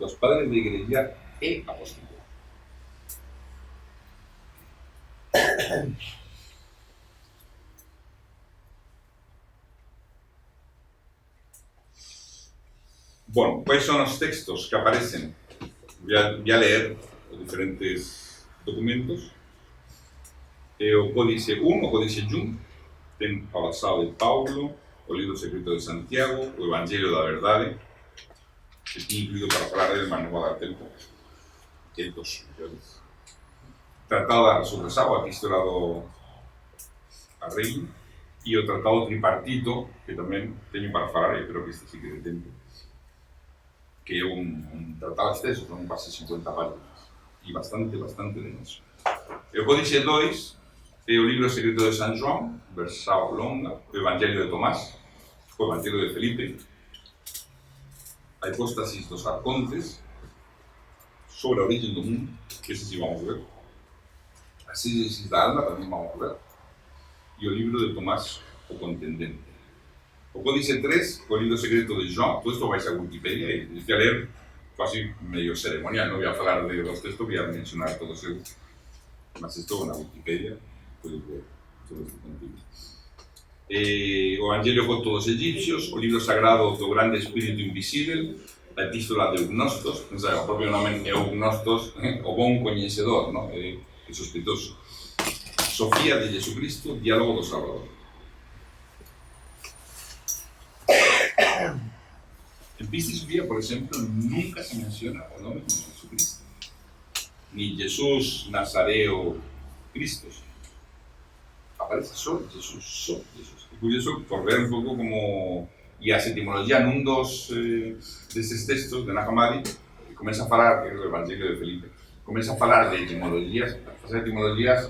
dos padres da igreja é apóstolo. Bueno, quais son os textos que aparecen? Voy a leer os diferentes documentos. O Códice 1, o Códice Jun, ten a Basao de Paulo, o Libro Secreto de Santiago, o Evangelio da Verdade, que está incluído para falar del Manual da Tempo, que é dos mellores. Tratado da Resurrección, a Epístola a Rei, e o Tratado Tripartito, que tamén teño para falar, e creo que este sí que é de tempo, que é un tratado extenso, son casi 50 páginas, e bastante denso. E o Códice 2, é o Libro Secreto de San João, versao longa, o Evangelio de Tomás, o Evangelio de Felipe, a Hipóstasis dos Arcontes, sobre a origen do mundo, que ese sí vamos a ver, a Sínesis da Alma tamén vamos a ver, e o Libro de Tomás, o Contendente. O Códice 3, o Libro Secreto de João, todo esto vais a Wikipedia e voy a leer casi medio ceremonial, no voy a falar de los textos, voy a mencionar todos ellos, mas esto na Wikipedia, puedes ver todo este contigo. O Evangelio con todos os egipcios, o libro sagrado do grande espírito invisível, a Epístola de Eugnostos, o propio nome é Eugnostos, o bon coñecedor, ¿no? É sospeitoso. Sofía de Jesucristo, Diálogo do Salvador. En Pista y Sofía, por ejemplo, nunca se menciona o nombre de Jesucristo, ni Jesús Nazareo Cristo. Aparece solo Jesús, Es curioso por ver un poco como y a etimología en un dos de esos textos de Nahamadi, que comienza a falar, que é o Evangelio de Felipe, comienza a falar de etimologías,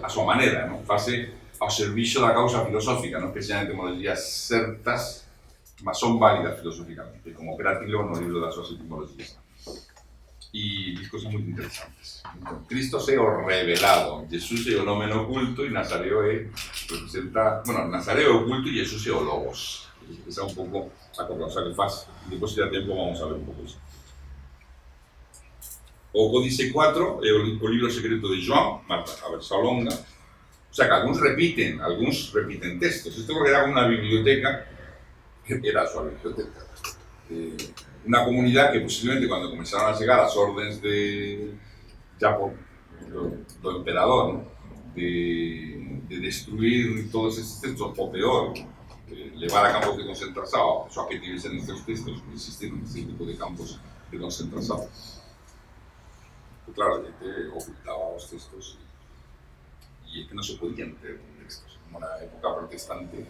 a súa maneira, ¿no? Fase ao servicio da causa filosófica, non que sean etimologías certas, mas son válidas filosóficamente, como Cratilo no libro das súas etimologías. E diz cosas moi interesantes. Cristo é o revelado, Jesús é o nome oculto e Nazareo representa, bueno, Nazareo é oculto e Jesús é o Logos. Esa é un pouco a cosa que faz. Depois, se dá tempo, vamos a ver un pouco iso. O Códice 4 é o libro secreto de João, a versão longa. O sea, que alguns repiten textos. Isto era unha biblioteca, era a súa biblioteca. Unha comunidade que posiblemente cando comenzaron a chegar as órdenes de ya do emperador, ¿no? de destruir todos estes textos, o peor, levar a campos de concentración, só que tivesen estes textos, existiron este tipo de campos de concentración. Pues claro, a gente ocultaba os textos e é que non se podían ter textos. Como na época protestante,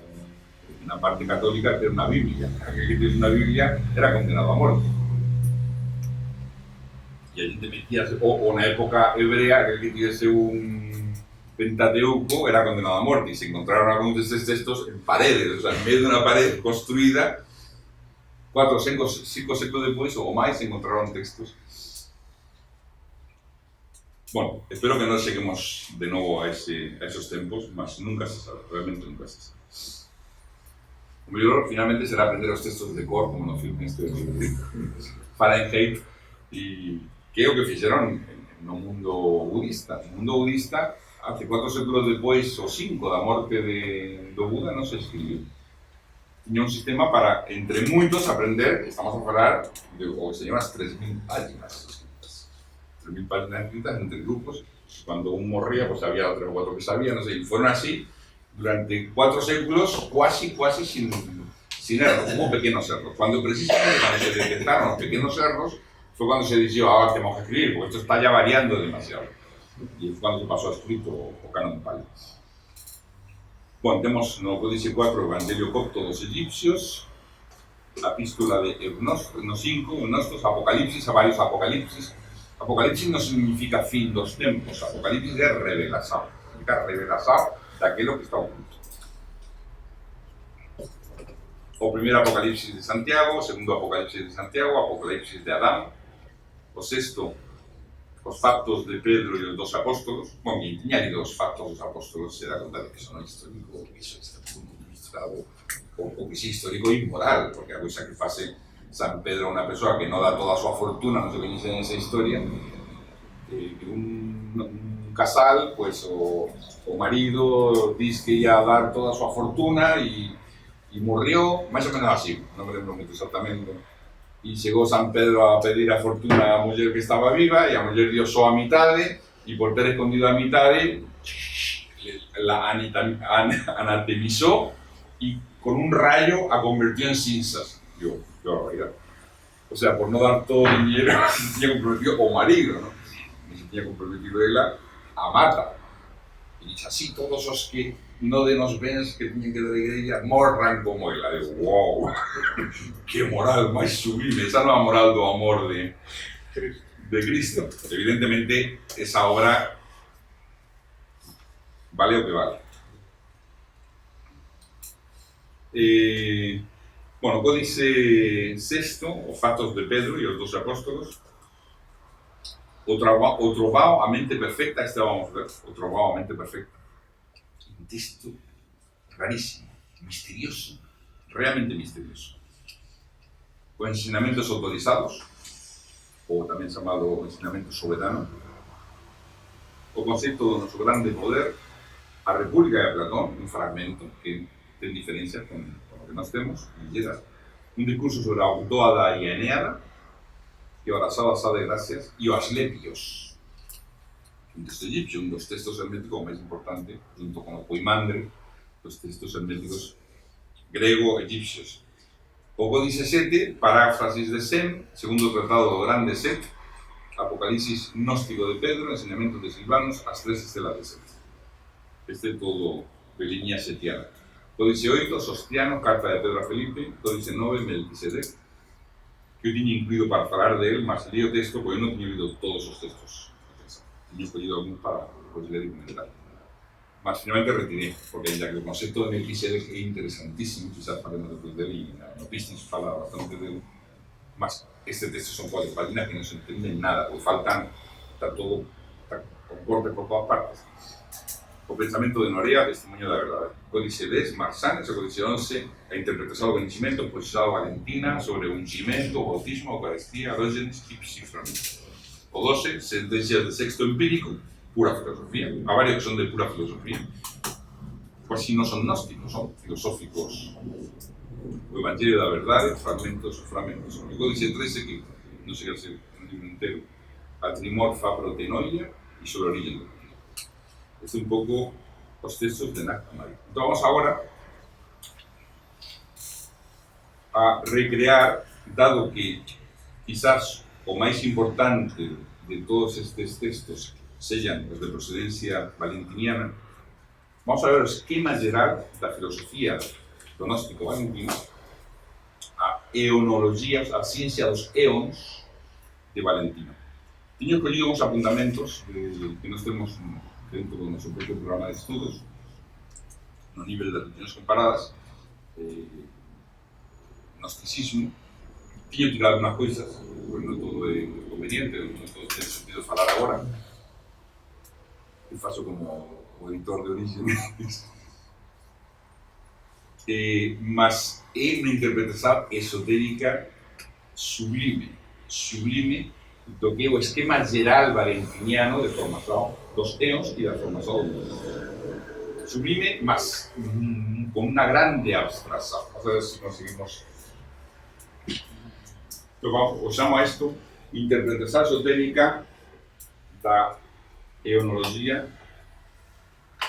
na parte católica ter unha Biblia. Aquel que tivese unha Biblia era condenado a morte. E a gente metía, ou na época hebrea, aquel que tivese un Pentateuco era condenado a morte. E se encontraron algúns destes textos en paredes, o sea, en medio de unha pared construída, 4 ou 5 séculos depois, ou máis, se encontraron textos. Bueno, espero que non cheguemos de novo a esos tempos, mas nunca se sabe, realmente nunca se sabe. O mellor, finalmente, será aprender os textos de cor, como no filme este de Fahrenheit, e que é o que fixeron no mundo budista. No mundo budista, hace 4 séculos depois, ou 5 da morte do Buda, non se escribiu. Tiña un sistema para, entre moitos, aprender, estamos a falar de o que se llama as 3.000 páginas. 3.000 páginas escritas entre grupos. Cuando un morría, pues había 3 o 4 que sabían, no sé, y fueron así durante 4 séculos, casi sin errores. Hubo pequeños errores. Precisamente cuando se detectaron los pequeños errores, fue cuando se decidió, ahora tenemos que escribir, porque esto está ya variando demasiado. Y fue cuando se pasó a escrito o canon pali. Bueno, tenemos no Códice 4, Evangelio copto dos egipcios, la epístola de no 5, Eunostos, Apocalipsis, a varios Apocalipsis. Apocalipsis non significa fin dos tempos, Apocalipsis é revelación, significa revelación daquilo que está oculto. O primeiro Apocalipsis de Santiago, o segundo Apocalipsis de Santiago, Apocalipsis de Adán, o sexto, os factos de Pedro e os 12 apóstolos. Bom, quem tiña lido os factos dos apóstolos se dá conta de que son histórico, que iso está todo ilustrado, ou que é histórico e inmoral, porque a coisa que fase San Pedro, una persona que no da toda su fortuna, no sé qué dice en esa historia, que un casal, pues, o marido dice que iba a dar toda su fortuna y murió, más o menos así, no me lembro muito exactamente. Y llegó San Pedro a pedir a fortuna a la mujer que estaba viva, y a mujer dio só a mitade, y por ter escondido a mitade, la anatemizó y con un rayo a convirtió en cinzas. Yo, o sea, por no dar todo el dinero, se tenía comprometido o marido, ¿no? Y se tenía comprometido ella a mata. Y dice así, todos los que no de nos bens que tienen que dar a iglesia morran como ella. Digo, wow, qué moral más sublime, esa nueva moral do amor de Cristo. Evidentemente, esa obra vale o que vale. Bueno, Códice sexto, os factos de Pedro e os 12 apóstolos. O trovao a mente perfecta, este vamos a ver, o trovao a mente perfecta. Un texto rarísimo, misterioso, realmente misterioso. Os ensinamentos autorizados, ou tamén chamado ensinamento soberano. O concepto do noso grande poder, a República de Platón, un fragmento que ten diferencias con o que nós temos, un discurso sobre a Autóada e a Eneada, e o Arasada de Gracias, e o Asclepios, un texto egipcio, un dos textos herméticos máis importante, junto con o Poimandre, dos textos herméticos grego-egipcios. O Códice 7, paráfrasis de Sem, segundo tratado do Grande Set, Apocalipsis gnóstico de Pedro, ensinamentos de Silvanos, as 3 estelas de Set. Este todo de línea setiana. Códice 8, Sostiano, carta de Pedro a Felipe. Códice 9, Melquisedec, que eu tiña incluído para falar de él, mas li o texto, porque eu non tiña lido todos os textos. Tiña escollido algún para ler e comentar. Mas finalmente retiré, porque ya que o concepto de Melquisedec é interesantísimo, quizás falemos depois dele, e no Pistis fala bastante dele, mas este texto son 4 páginas que non se entenden nada, porque faltan, está todo, está con corte por todas partes. O pensamento de Norea, testemunho da verdade. Códice 10, Marsan, ese códice 11, a interpretación do conhecimento, posição Valentina, sobre o ungimento, o bautismo, a Eucaristía, Dógenes e Psiframento. O 12, sentencias de sexto empírico, pura filosofía. Há varios que son de pura filosofía. Por si non son gnósticos, son filosóficos. O Evangelio da Verdade, fragmentos. O Códice 13, que non sei se un libro entero, a Trimorfa Protenoia e sobre a origen do mundo. Este é un pouco os textos de Nactamari. Entón vamos agora a recrear, dado que quizás o máis importante de todos estes textos sellan os de procedencia valentiniana, vamos a ver o esquema geral da filosofía do gnóstico valentino, a eonología, a ciencia dos éons de Valentino. Tiño collido uns apuntamentos que nos temos dentro do noso propio programa de estudos, no nivel de religións comparadas, gnosticismo. Tiño que tirar algunas cousas, porque non todo é conveniente, non todo ten sentido falar agora. E faço como o editor de origen. Mas é unha interpretación esotérica sublime do que é o esquema geral valentiniano de formación dos éons e da formación do mundo. Sublime, mas con unha grande abstracción. Vamos a ver se conseguimos. Os chamo a isto interpretación esotérica da eonología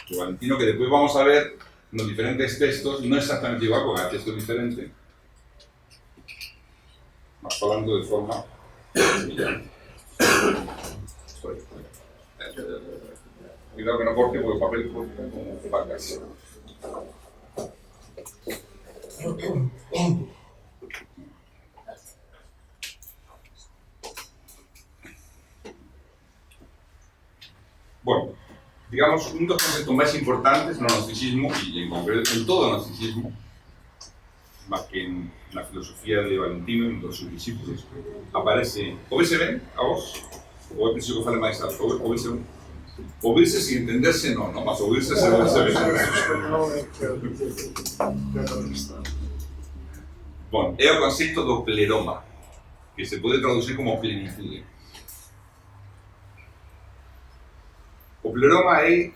de Valentino, que despois vamos a ver nos diferentes textos, non exactamente igual, porque cada texto é diferente, mas falando de forma semillante. Cuidado que no corte, porque o papel corta como vacas. Bueno, digamos, un dos conceptos máis importantes no gnosticismo, e en concreto en todo o gnosticismo, más que na filosofía de Valentino e dos seus discípulos, aparece, ouvese ben a vos, ou é preciso que fale máis alto, ouvese ben? Ouvirse sin entenderse non, mas ouvirse se ouvese ben. Bon, é o concepto do pleroma, que se pode traducir como plenitude. O pleroma é,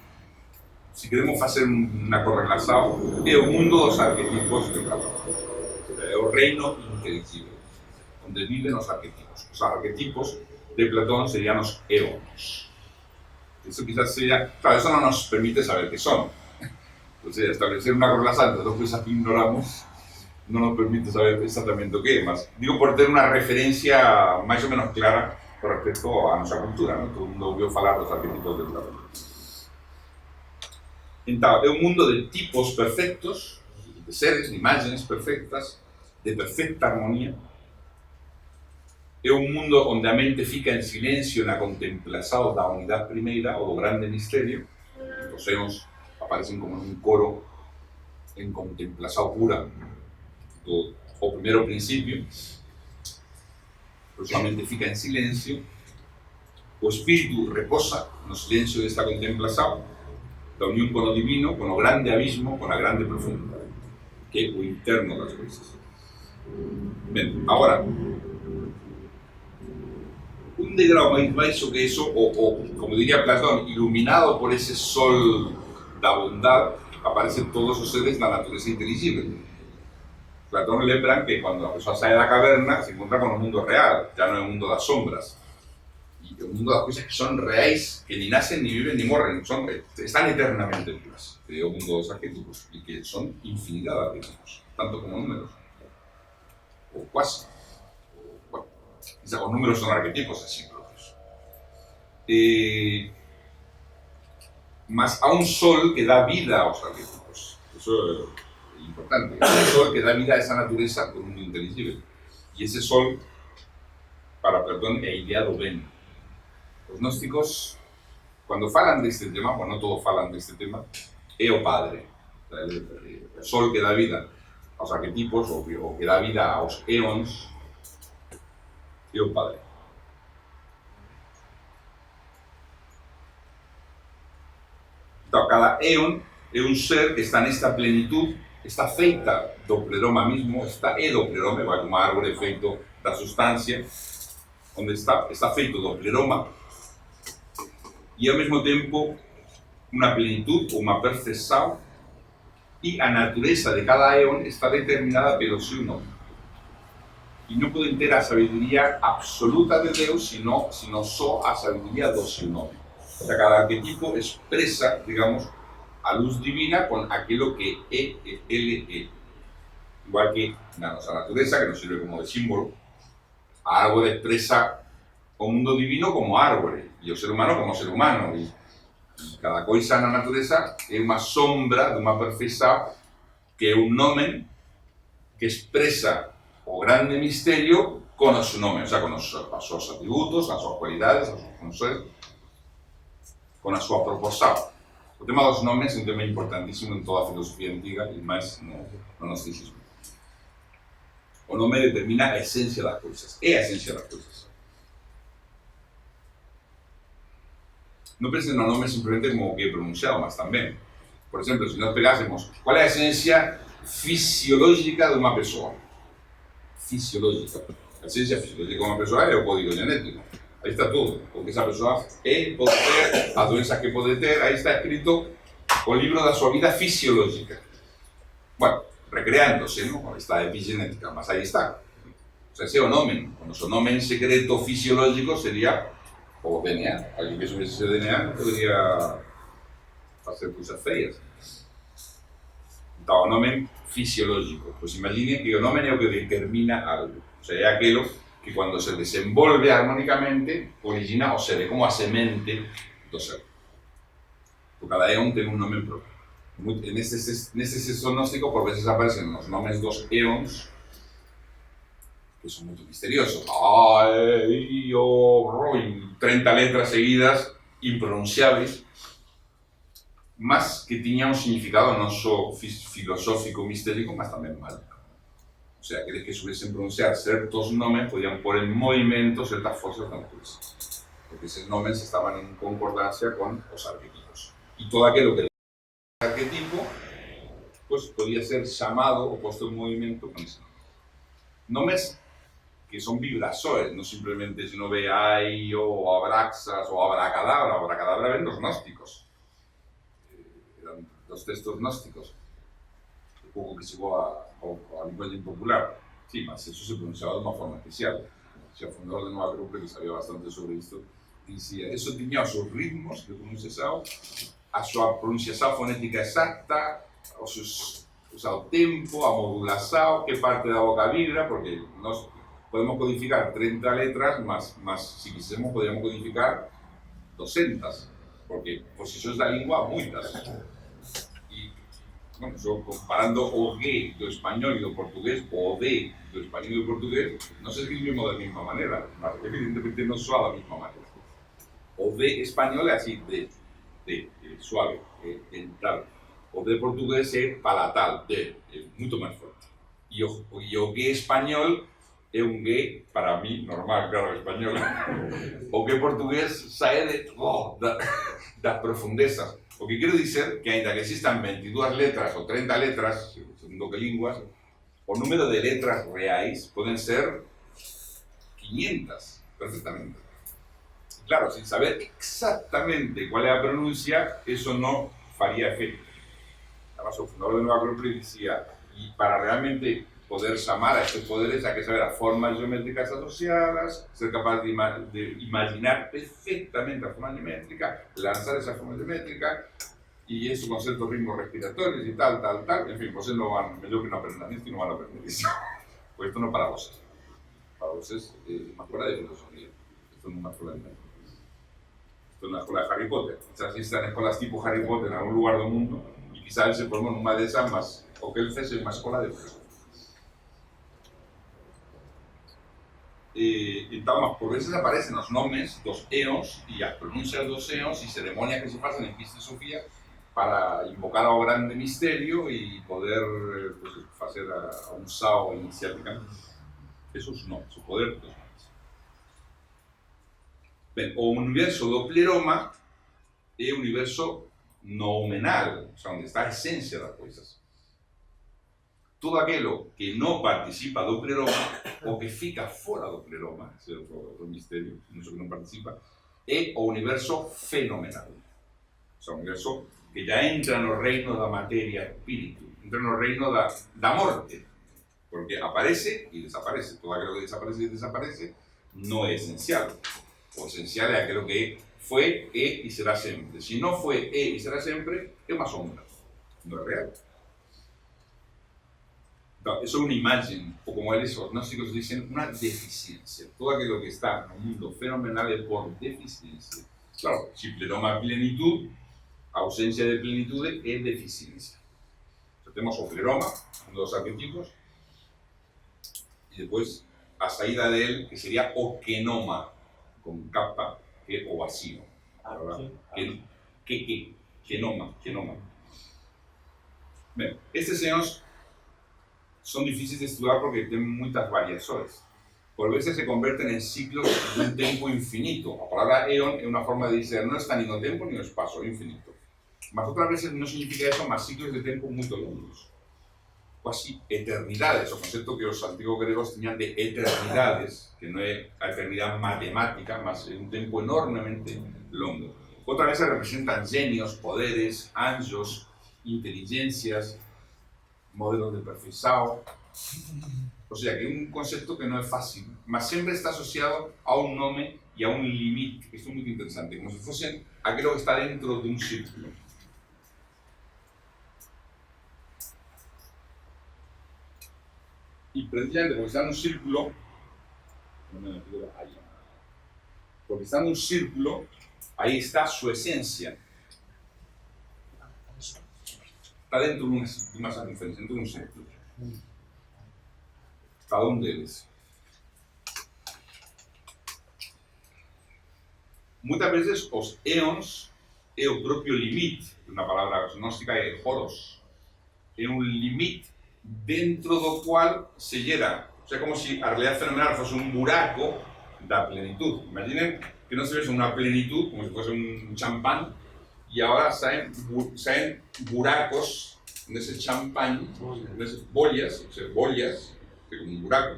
se queremos facer unha correlación, é o mundo dos arquetipos de Platón. É o reino inteligible, onde viven os arquetipos. Os arquetipos de Platón serían os éonos. Eso quizás sea, claro, eso non nos permite saber qué son. O sea, establecer unha correlación entre dos cousas que ignoramos non nos permite saber exactamente o que é, mas digo por ter unha referencia máis ou menos clara con respecto a nosa cultura, ¿no? Todo o mundo ouviu falar dos arquetipos de Platón. Entón, é un mundo de tipos perfectos, de seres, de imagens perfectas, de perfecta armonía. É un mundo onde a mente fica en silencio na contemplación da unidade primeira ou do grande misterio. Os éons aparecen como un coro en contemplación pura do primeiro principio. A mente fica en silencio, o espírito reposa no silencio desta contemplación da unión con o divino, con o grande abismo, con a grande profundidade, que é o interno das coisas. Ben, agora, un degrau máis baixo que eso, o como diría Platón, iluminado por ese sol da bondade, aparecen todos os seres da natureza inteligible. Platón lembra que cuando a persoa sae da caverna se encontra con o mundo real, ya non é o mundo das sombras. E o mundo das cousas que son reais, que ni nacen, ni viven, ni morren, están eternamente vivas. É o mundo dos arquetipos, e que son infinidad de arquetipos, tanto como números. O quasi. Bueno, os números son arquetipos así propios. Mas a un sol que dá vida aos arquetipos. Eso é importante. El sol que da vida a esa naturaleza con un mundo inteligible. Y ese sol, para Platón, é a idea do ben. Os gnósticos, cuando falan deste tema, bueno, non todos falan deste tema, é o Padre. O sol que dá vida aos arquetipos, o que dá vida aos éons, é o Padre. Então, cada éon é un ser que está nesta plenitude, está feita do pleroma mismo, é do pleroma, igual como a árbore feito da sustancia, onde está feito do pleroma, e ao mesmo tempo unha plenitud, unha perfección, e a natureza de cada éon está determinada pelo seu nome. E non poden ter a sabiduría absoluta de Deus, sino só a sabiduría do seu nome. O sea, cada arquetipo expresa, digamos, a luz divina con aquilo que él es. Igual que na nosa natureza, que nos sirve como de símbolo, a árbore expresa o mundo divino como árbore, e o ser humano como ser humano. E cada coisa na natureza é unha sombra de unha perfección que é un nome que expresa o grande misterio con o seu nome, o sea, con os seus atributos, as súas cualidades, as súas funções, con a súa proporción. O tema dos nomes é un tema importantísimo en toda a filosofía antiga e máis no gnosticismo. O nome determina a esencia das cousas, é a esencia das cousas. Non pensen no nome simplemente como que é pronunciado, mas tamén. Por exemplo, se nós pegásemos, qual é a esencia fisiológica de unha persoa? Fisiológica. A esencia fisiológica de unha persoa é o código genético. Aí está todo, o que esa persoa é, pode ter, as doenças que pode ter, aí está escrito o libro da súa vida fisiológica. Bueno, recreándose, ¿no? Está a epigenética, mas aí está. O sea, ese é o nome. O noso nome en secreto fisiológico sería o DNA. Alguén que subiese ese DNA podría facer cousas feias. Então, o nome fisiológico. Pois imagine que o nome é o que determina algo. O sea, é aquilo que cuando se desenvolve armónicamente origina o ser, é como a semente do ser. Porque cada éon ten un nome propio. Neste sexto gnóstico, por veces aparecen os nomes dos éons, que son moito misteriosos. Ai, 30 letras seguidas, impronunciables, mas que tiñan un significado non só filosófico, mistérico, mas tamén mágico. O sea, aqueles que subiesen pronunciar certos nomes podían pôr en movimento certas forzas da natureza. Porque esos nomes estaban en concordancia con os arquetipos. E todo aquilo que era arquetipo, pues podía ser chamado ou posto en movimento con ese nome. Nomes que son vibrasores, non simplemente se non ve ai ou abraxas ou abracadabra. Abracadabra ven dos gnósticos. Eran dos textos gnósticos. Un pouco que chegou a nivel popular. Sí, mas eso se pronunciaba de unha forma especial. O fundador de Nova Grupo, que sabía bastante sobre isto, dicía, eso tiña os seus ritmos de pronunciación, a súa pronunciación fonética exacta, o tempo, a modulación, que parte da boca vibra, porque nós podemos codificar 30 letras, mas se quisemos podemos codificar 200, porque posicións da lingua moitas. Bueno, so, comparando o G do español e do portugués, o D do español e do portugués, non se escribimos da mesma maneira, mas evidentemente non soa da mesma maneira. O D español é así, D, suave, dental. O D portugués é palatal, D, é moito máis forte. E o G español é un G, para mí, normal, claro, español. O G portugués sae das profundezas. O que quero dizer que, ainda que existan 22 letras ou 30 letras, segundo que linguas, o número de letras reais poden ser 500, perfectamente. Claro, sin saber exactamente cuál é a pronuncia, eso non faría efecto. Además, o fundador de Nova Grupo dicía, y para realmente poder chamar a estes poderes hay que saber as formas geométricas asociadas, ser capaz de imaginar perfectamente a forma geométrica, lanzar esa forma geométrica, y eso con ciertos ritmos respiratorios y tal, en fin, pues no van, mellor que no aprendan esto y no van a aprender eso. Pues esto no para vos. Para vos es una escuela de filosofía, esto no es una escuela de método. Esto es una escuela de Harry Potter. Quizás existan escuelas tipo Harry Potter en algún lugar del mundo, y quizás se forman una de esas más, o que él es una escuela de filosofía. Então, por vezes aparecen os nomes dos éons e as pronuncias dos éons e ceremonias que se facen en Cristo Sofía para invocar ao grande misterio e poder pues, facer a un sao iniciáticamente. Esos nomes, o poder dos nomes. Ben, o universo do pleroma é o universo noumenal, o sea, onde está a esencia das coisas. Todo aquilo que non participa do pleroma, o que fica fora do pleroma, ese é o misterio, iso que non participa, é o universo fenomenal. O sea, un universo que ya entra no reino da materia espíritu, entra no reino da morte, porque aparece e desaparece. Todo aquilo que desaparece e desaparece non é esencial. O esencial é aquilo que foi, é e será sempre. Se non foi, é e será sempre, é unha sombra, non é real. Então, eso é unha imagen, ou como eles, os gnósticos dicen, unha deficiencia. Todo aquilo que está no mundo fenomenal é por deficiencia. Claro, se pleroma é plenitud, a ausencia de plenitude é deficiencia. Então, temos o pleroma, un dos arquetipos, e depois a saída dele, que sería o kenoma, con capa, que é o vacío. Kenoma. Ben, estes señores son difíciles de estudar porque tienen muchas variaciones. Por veces se convierten en ciclos de un tiempo infinito. La palabra eon es una forma de decir no está ni en el tiempo ni en el espacio, es infinito. Mas otras veces no significa eso, más ciclos de tiempo muy longos. Casi eternidades, o concepto que los antiguos griegos tenían de eternidades, que no es la eternidad matemática, más es un tiempo enormemente longo. Otras veces representan genios, poderes, anjos, inteligencias, modelos de perfeição. O sea, que es un concepto que no es fácil, mas siempre está asociado a un nombre y a un limite. Esto es muy interesante, como si fuese aquello que está dentro de un círculo. Y precisamente porque está en un círculo, porque está en un círculo, ahí está su esencia. Está dentro de una circunferencia, dentro de un círculo. Cada un deles. Muchas veces os éons é o propio limite, una palabra gnóstica é horos. É un limite dentro do cual se llena. O sea, como si a realidad fenomenal fuese un buraco da plenitud. Imaginen que no se ve una plenitud, como si fuese un champán, y ahora salen buracos de ese champán, de esas bollas, o sea, bollas, que como un buraco,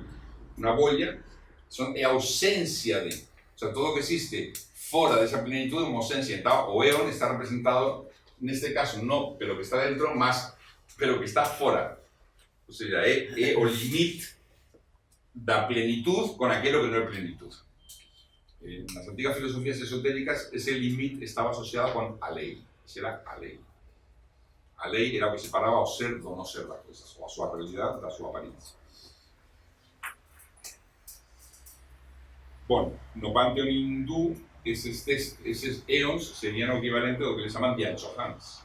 una bolla, son ausencia de. O sea, todo lo que existe fuera de esa plenitud es una ausencia. Entonces, o eon está representado, en este caso no, pero que está dentro, más, pero que está fuera. O sea, es el límite da plenitud con aquello que no es plenitud. En las antiguas filosofías esotéricas, ese límite estaba asociado con a lei. Ese era a lei. A lei era o que separaba o ser do no ser das coisas, ou a súa realidade da súa apariencia. Bueno, no panteón hindú, esos eons serían o equivalente ao que les llaman Vyachohans.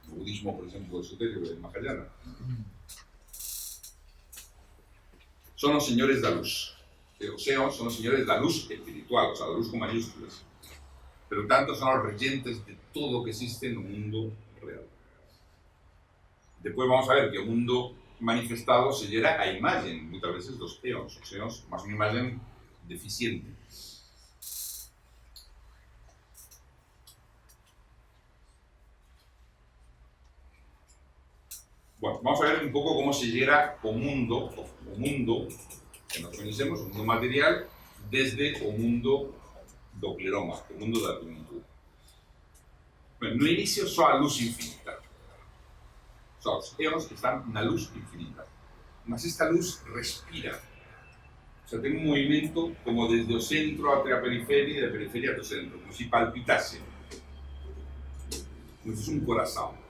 No budismo, por exemplo, esotérico de Mahayana. Son los señores da luz. Os eons son los señores da luz espiritual, o sea, da luz con mayúsculas. Pero tanto son los regentes de todo lo que existe en el mundo real. Después vamos a ver que el mundo manifestado se llega a imagen, muchas veces los eons más una imagen deficiente. Bueno, vamos a ver un poco cómo se llega al mundo, que nos conocemos, o mundo material, desde o mundo do pleroma, o mundo da plenitud. Bueno, no inicio só a luz infinita. Só os eons que están na luz infinita. Mas esta luz respira. O sea, ten un movimento como desde o centro até a periferia e da periferia até o centro, como se palpitase. Como se fosse un corazón.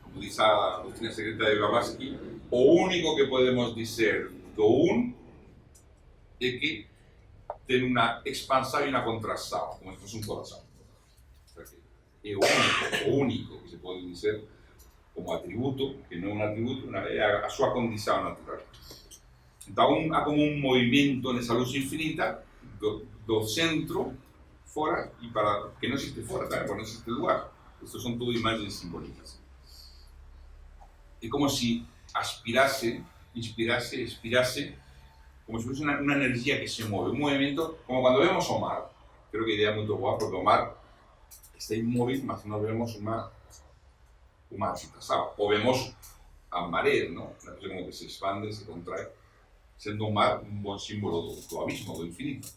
Como dice a doutrina secreta de Blavatsky, o único que podemos dizer do un é que ten unha expansão e unha contração, como se fosse un corazón. O sea, que é o único que se pode dizer como atributo, que non é un atributo, é a súa condición natural. Entón, há como un movimento nesa luz infinita do centro fora e para que non existe fora, tamén, porque non existe lugar. Estos son todo imagens simbólicas. É como si aspirase, inspirase, expirase, como si fuese una energía que se mueve, un movimiento, como cuando vemos o mar. Creo que idea muy guapa, porque o mar está inmóvil, mas no vemos uma agitação. O vemos a maré, ¿no? Como que se expande, se contrae, sendo o mar un bom símbolo do abismo, do infinito.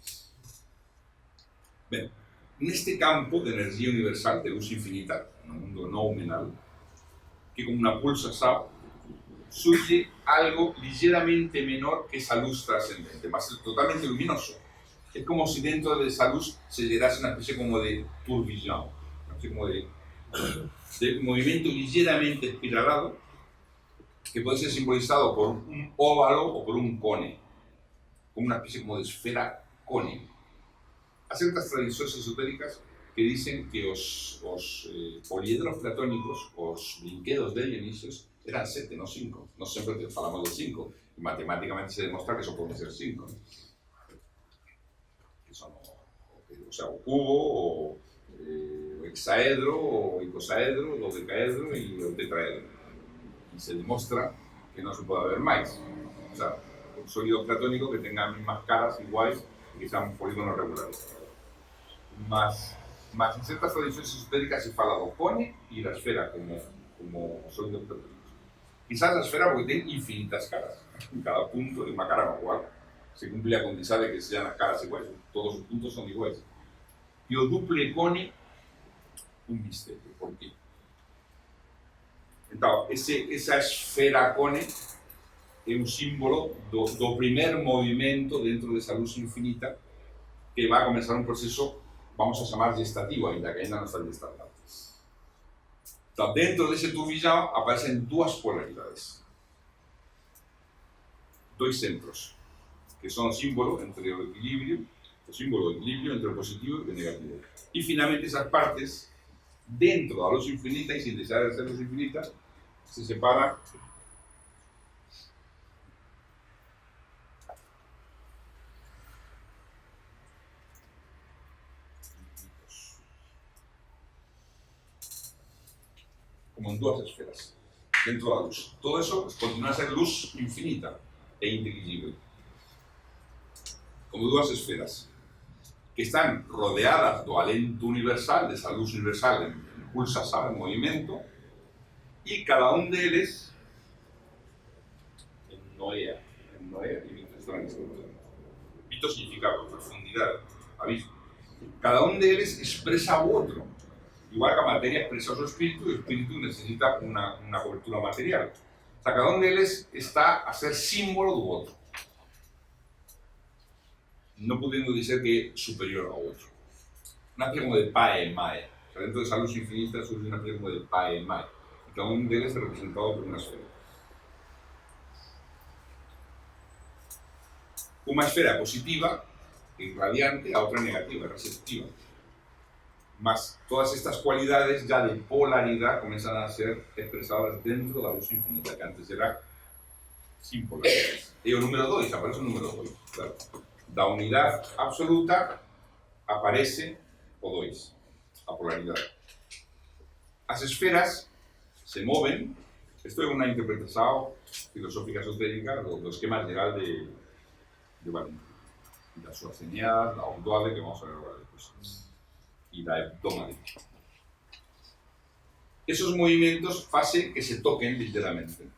Ben, neste campo de energía universal, de luz infinita, no mundo noumenal, que como una pulsação, surge algo ligeramente menor que esa luz trascendente, mas totalmente luminoso. Es como si dentro de esa luz se generase una especie como de tourbillon, una especie como de movimiento ligeramente espiralado, que puede ser simbolizado por un óvalo o por un cone, como una especie como de esfera cone. Hay ciertas tradiciones esotéricas que dicen que os poliedros platónicos, os brinquedos de Dionisios, eran 7, no 5. No siempre falamos de 5. Y matemáticamente se demuestra que eso puede ser 5. Que son, o sea, o cubo, o hexaedro, o icosaedro, o dodecaedro y o tetraedro. Y se demuestra que no se puede haber más. O sea, un sólido platónico que tenga mismas caras iguales y que sean polígonos regulares. Mas en ciertas tradiciones esotéricas se fala do cone y la esfera como sólidos platónicos. Quizás la esfera porque tiene infinitas caras. En cada punto de una cara igual. Se cumple a condición de que sean las caras iguales. Todos los puntos son iguales. Y o duple cone, un misterio. ¿Por qué? Entonces, esa esfera cone é un símbolo do primer movimento dentro desa luz infinita que vai a comenzar un proceso, vamos a chamar gestativo, ainda que ainda non está gestado. Então, dentro desse turbillão aparecen dúas polaridades, dois centros, que son o símbolo entre o equilibrio, entre o positivo e o negativo. E finalmente esas partes, dentro da luz infinita e sin deixar de ser luz infinita, se separan como en dúas esferas, dentro da luz. Todo eso continúa a ser luz infinita e indivisible. Como dúas esferas que están rodeadas do alento universal, desa luz universal en pulsação, en movimento, e cada un deles en noea y Vito significa profundidade, abismo. Cada un deles expresa o outro. Igual que a materia expresa o seu espírito, e o espírito necesita una cobertura material. O sea, cada un deles está a ser símbolo do outro. No pudiendo dizer que é superior ao outro. Una especie como de pai e mai. O sea, dentro desa luz infinita surge una especie como de pai e mai. Y cada un deles é representado por unha esfera. Unha esfera positiva, irradiante, a outra negativa, receptiva. Mas todas estas cualidades ya de polaridad comienzan a ser expresadas dentro da luz infinita, que antes era sin polaridade. E o número 2, aparece o número 2, claro. Da unidade absoluta aparece o 2, a polaridade. As esferas se moven, isto é unha interpretación filosófica esotérica do esquema geral de Valentín, das súas señadas, da Ondoade, que vamos a ver agora despois, e da hebdomade. Esos movimientos facen que se toquen ligeramente.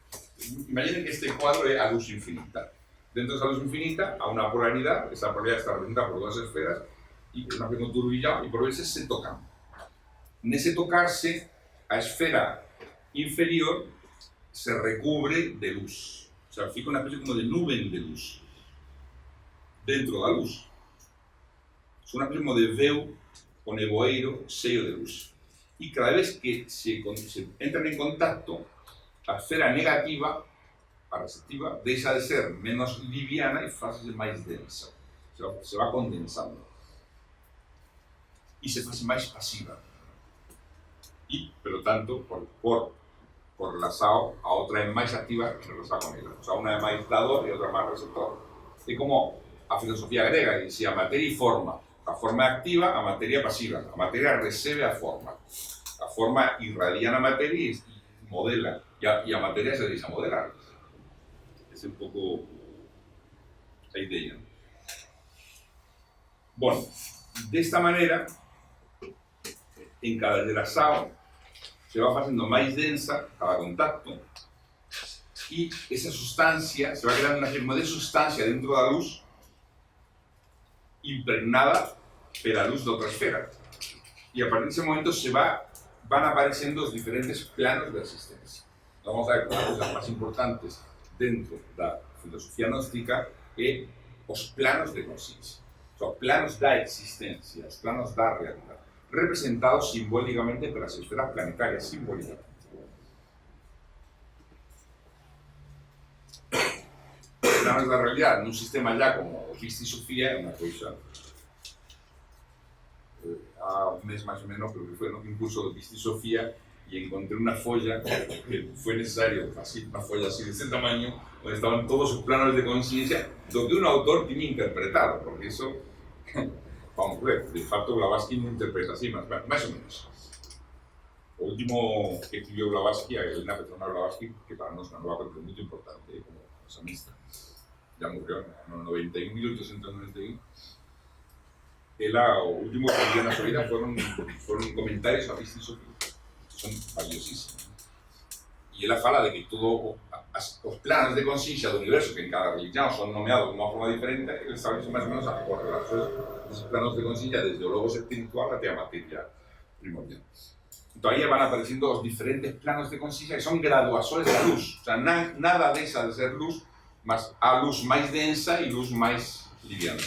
Imaginen que este cuadro é a luz infinita. Dentro desa luz infinita há unha polaridade, esa polaridade está representada por dúas esferas e unha pequeno turbillón, e por veces se tocan. Nese tocarse, a esfera inferior se recubre de luz. O sea, fica unha especie como de nube de luz dentro da luz. É unha especie como de veu o nevoeiro cheio de luz. E cada vez que se entran en contacto, a esfera negativa, a receptiva, deixa de ser menos liviana e faz-se máis densa. Se va condensando. E se faz máis pasiva. E, pelo tanto, por relação, a outra é máis activa en relação con ela. O sea, unha é máis dador e outra é máis receptor. É como a filosofía grega, que dicía materia e forma. A forma é activa, a materia é pasiva. A materia recebe a forma. A forma irradia na materia e modela. E a materia se deixa modelar. Esa é un pouco a idea. Bueno, desta maneira, en cada geração se va haciendo más densa cada contacto y esa sustancia, se va creando una forma de sustancia dentro de la luz impregnada por la luz de otra esfera. Y a partir de ese momento van apareciendo los diferentes planos de existencia. Vamos a ver que una de las cosas más importantes dentro de la filosofía gnóstica es los planos de conciencia. Los planos da existencia, los planos da realidad, representados simbólicamente por las esferas planetarias, simbólicamente. Los planos de la realidad en un sistema ya como Vista y Sofía es una cosa. A un mes más o menos, creo que fue un curso de Vista y Sofía, y encontré una folla que fue necesario, así, una folla así de ese tamaño, donde estaban todos los planos de conciencia, lo que un autor tiene interpretado, porque eso, vamos a ver, de facto Blavatsky no interpreta así, más o menos. Lo último que escribió Blavatsky, Elena Petrovna Blavatsky, que para nosotros es una nueva persona muy importante, como samista, ya murió en el 91, 1891. El último que escribió en su vida fueron comentarios a Vista y Sofía, son valiosísimos. Y él fala de que todos los planos de conciencia del universo, que en cada religión son nomeados de una forma diferente, él establece más o menos las correlaciones de esos planos de conciencia desde el logos espiritual hasta la materia primordial. Todavía van apareciendo los diferentes planos de conciencia que son graduaciones de la luz. O sea, nada deja de ser luz, más a luz más densa y luz más liviana.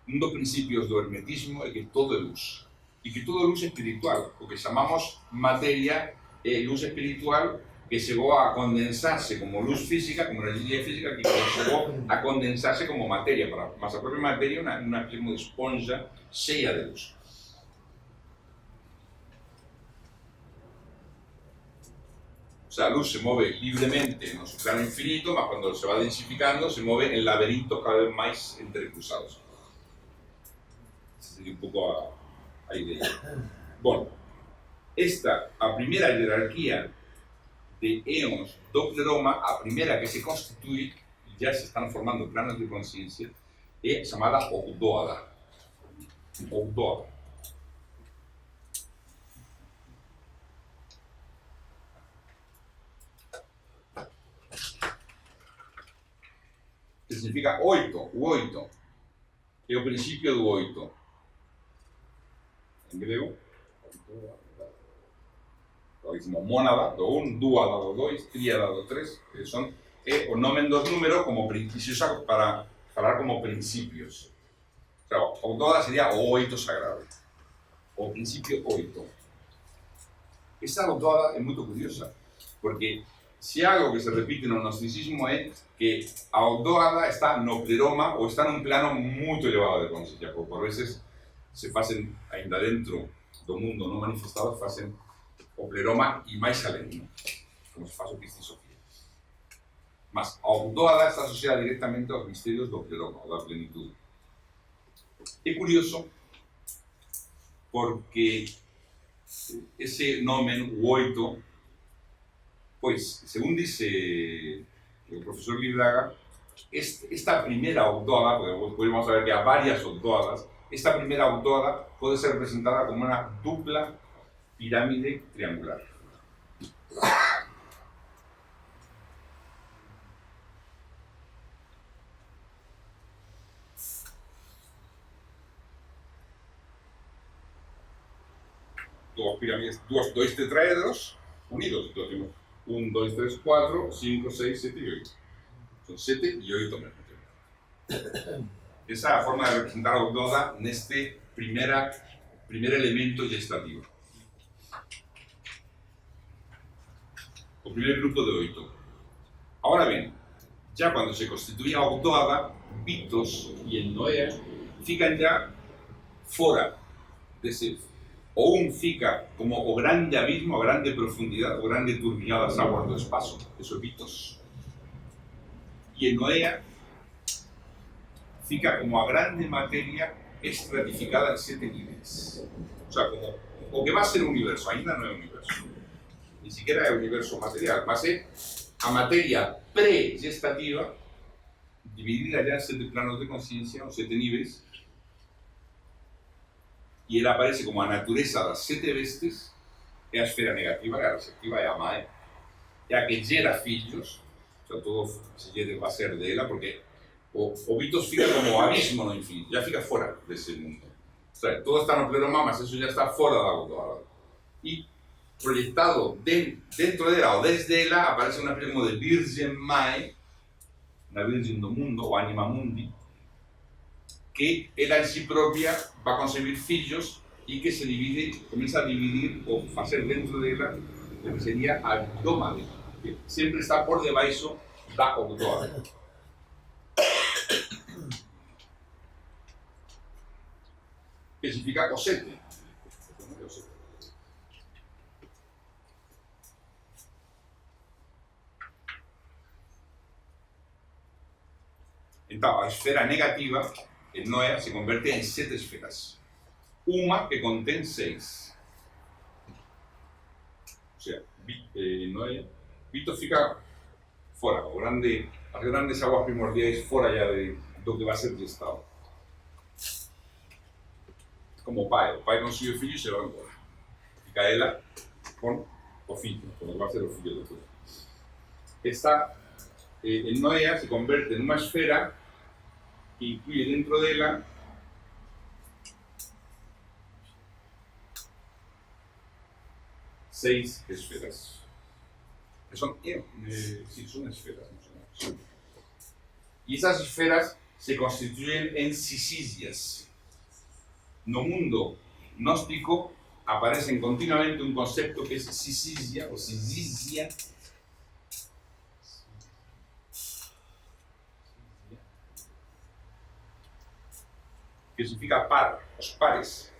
Un dos principios do hermetismo é que todo é luz. E que todo é luz espiritual. O que chamamos materia é luz espiritual que chegou a condensarse como luz física, como energía física, que chegou a condensarse como materia. Mas a propia materia é uma espécie de esponja cheia de luz. O sea, la luz se mueve libremente en su plano infinito, mas cuando se va densificando se mueve en laberintos cada vez más entrecruzados. Sería un poco a idea. Bueno, a primera jerarquía de éons do pleroma, a primera que se constituye, ya se están formando planos de conciencia, es llamada Ogdoada. Ogdoada. Que significa oito, o oito. É o princípio do oito. Em grego, como mónada, do 1, dúada do 2, tríada do 3, que é o nome dos números como se usa para falar como principios. O sea, o toda sería o oito sagrado, o principio oito. Esa toda é muito curiosa, porque se algo que se repite no gnosticismo é que a Ogdoada está no pleroma ou está num plano muito elevado de consciencia, porque por vezes se fazem ainda dentro do mundo não manifestado, fazem o pleroma e mais além, como se faz o Vista y Sofía. Mas a Ogdoada está asociada directamente aos mistérios do pleroma, ou da plenitude. É curioso porque ese nomen, o oito, pues, según dice el profesor Libraga, esta primera Ogdoada, porque podemos saber que hay varias Ogdoadas, esta primera Ogdoada puede ser representada como una dupla pirámide triangular. Dos pirámides, dos tetraedros unidos. Entonces tenemos 1, 2, 3, 4, 5, 6, 7 y 8. Son 7 y 8 mesmo tempo. Esa é a forma de representar a Ogdoada neste primer elemento gestativo. O primer grupo de 8. Ahora bien, ya cuando se constituye a Ogdoada, Vitos y el Noé fican ya fora desse. O un fica como o grande abismo, a grande profundidade, o grande turbilhão das aguas do espaço, eso é Vitos. E en Noea fica como a grande materia estratificada en 7 níveis. O sea, como o que va a ser o universo, ainda non é o universo. Ni siquiera é o universo material, mas é a materia pre-gestativa dividida ya en 7 planos de conciencia, o 7 níveis, e ele aparece como a natureza das 7 vestes, é a esfera negativa, é a receptiva, é a mãe, é a que gera filhos, o sea, todo se va a ser dela, porque o Vitos fica como o abismo no infinito, já fica fora desse mundo. O sea, todo está no pleroma, mas isso já está fora da autora. E proyectado dentro de ela o desde ela aparece una especie como de Virgen Mae, una Virgen do Mundo, o Anima Mundi, que ela en sí propia va a concebir fillos y que se divide, comienza a dividir o a hacer dentro de ela lo que sería abdómade, que siempre está por debaixo da autora. Que significa cosete. Então, a esfera negativa, en Noé, se converte en 7 esferas. Uma que contém 6. O sea, en Noé, Vitos fica fora. As grandes aguas primordiais fora já do que vai ser gestado. Como o pai consigue o filho e se vai embora. Fica ela com o filho, com o que vai ser o filho depois. En Noé se convierte en una esfera que incluye dentro de ella seis esferas. Que son esferas. Y esas esferas se constituyen en sisisias. No mundo gnóstico aparece continuamente un concepto que es sisisia o sisisia, que significa par, los pares.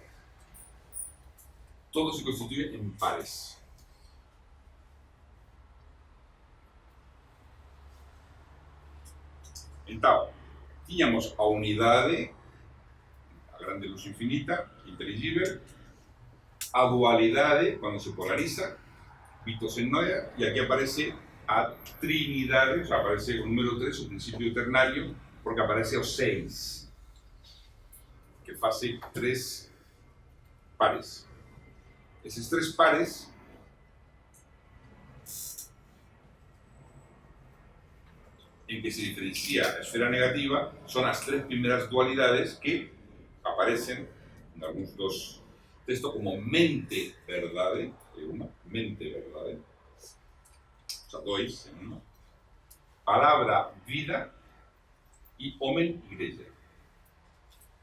Todo se constituye en pares. Então, tínhamos a unidade, a grande luz infinita, inteligível, a dualidade, quando se polariza, Vitos en Noé, e aqui aparece a trinidade, o sea, aparece o número 3, o principio ternario, porque aparece o 6, que fase 3 pares. Esos 3 pares en que se diferencia a esfera negativa son las 3 primeras dualidades que aparecen en algunos dos textos como mente verdade, mente verdade, o sea, 2 en uno, palabra vida y homem igreja.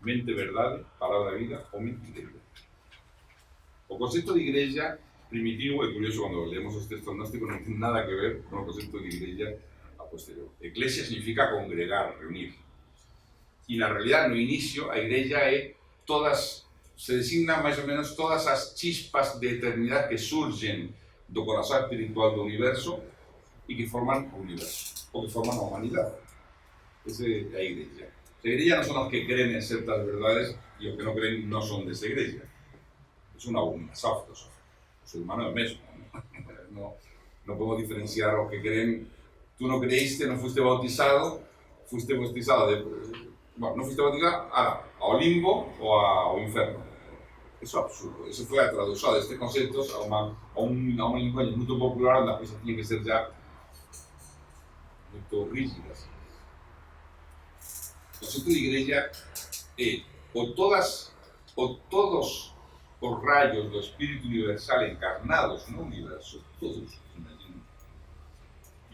Mente verdade, palabra vida, homem igreja. O concepto de igreja primitivo é curioso cuando leemos os textos gnósticos, no tiene nada que ver con el concepto de igreja a posterior. Eclesia significa congregar, reunir. Y na realidad, no inicio, a igreja é todas, se designa máis ou menos todas as chispas de eternidade que surgen do corazón espiritual do universo e que forman o universo, o que forman a humanidade. Esa é a igreja. La iglesia no son los que creen en ciertas verdades y los que no creen no son de esa iglesia. Es una filosofía. El ser humano es mismo. No podemos diferenciar a los que creen. Tú no creíste, no fuiste bautizado no fuiste bautizado a limbo o a inferno. Eso es absurdo. Eso fue traducido de estos conceptos a un lenguaje muy popular donde las cosas tienen que ser ya muy rígidas. El concepto de iglesia es o todos os rayos do Espírito Universal encarnados no universo, todos,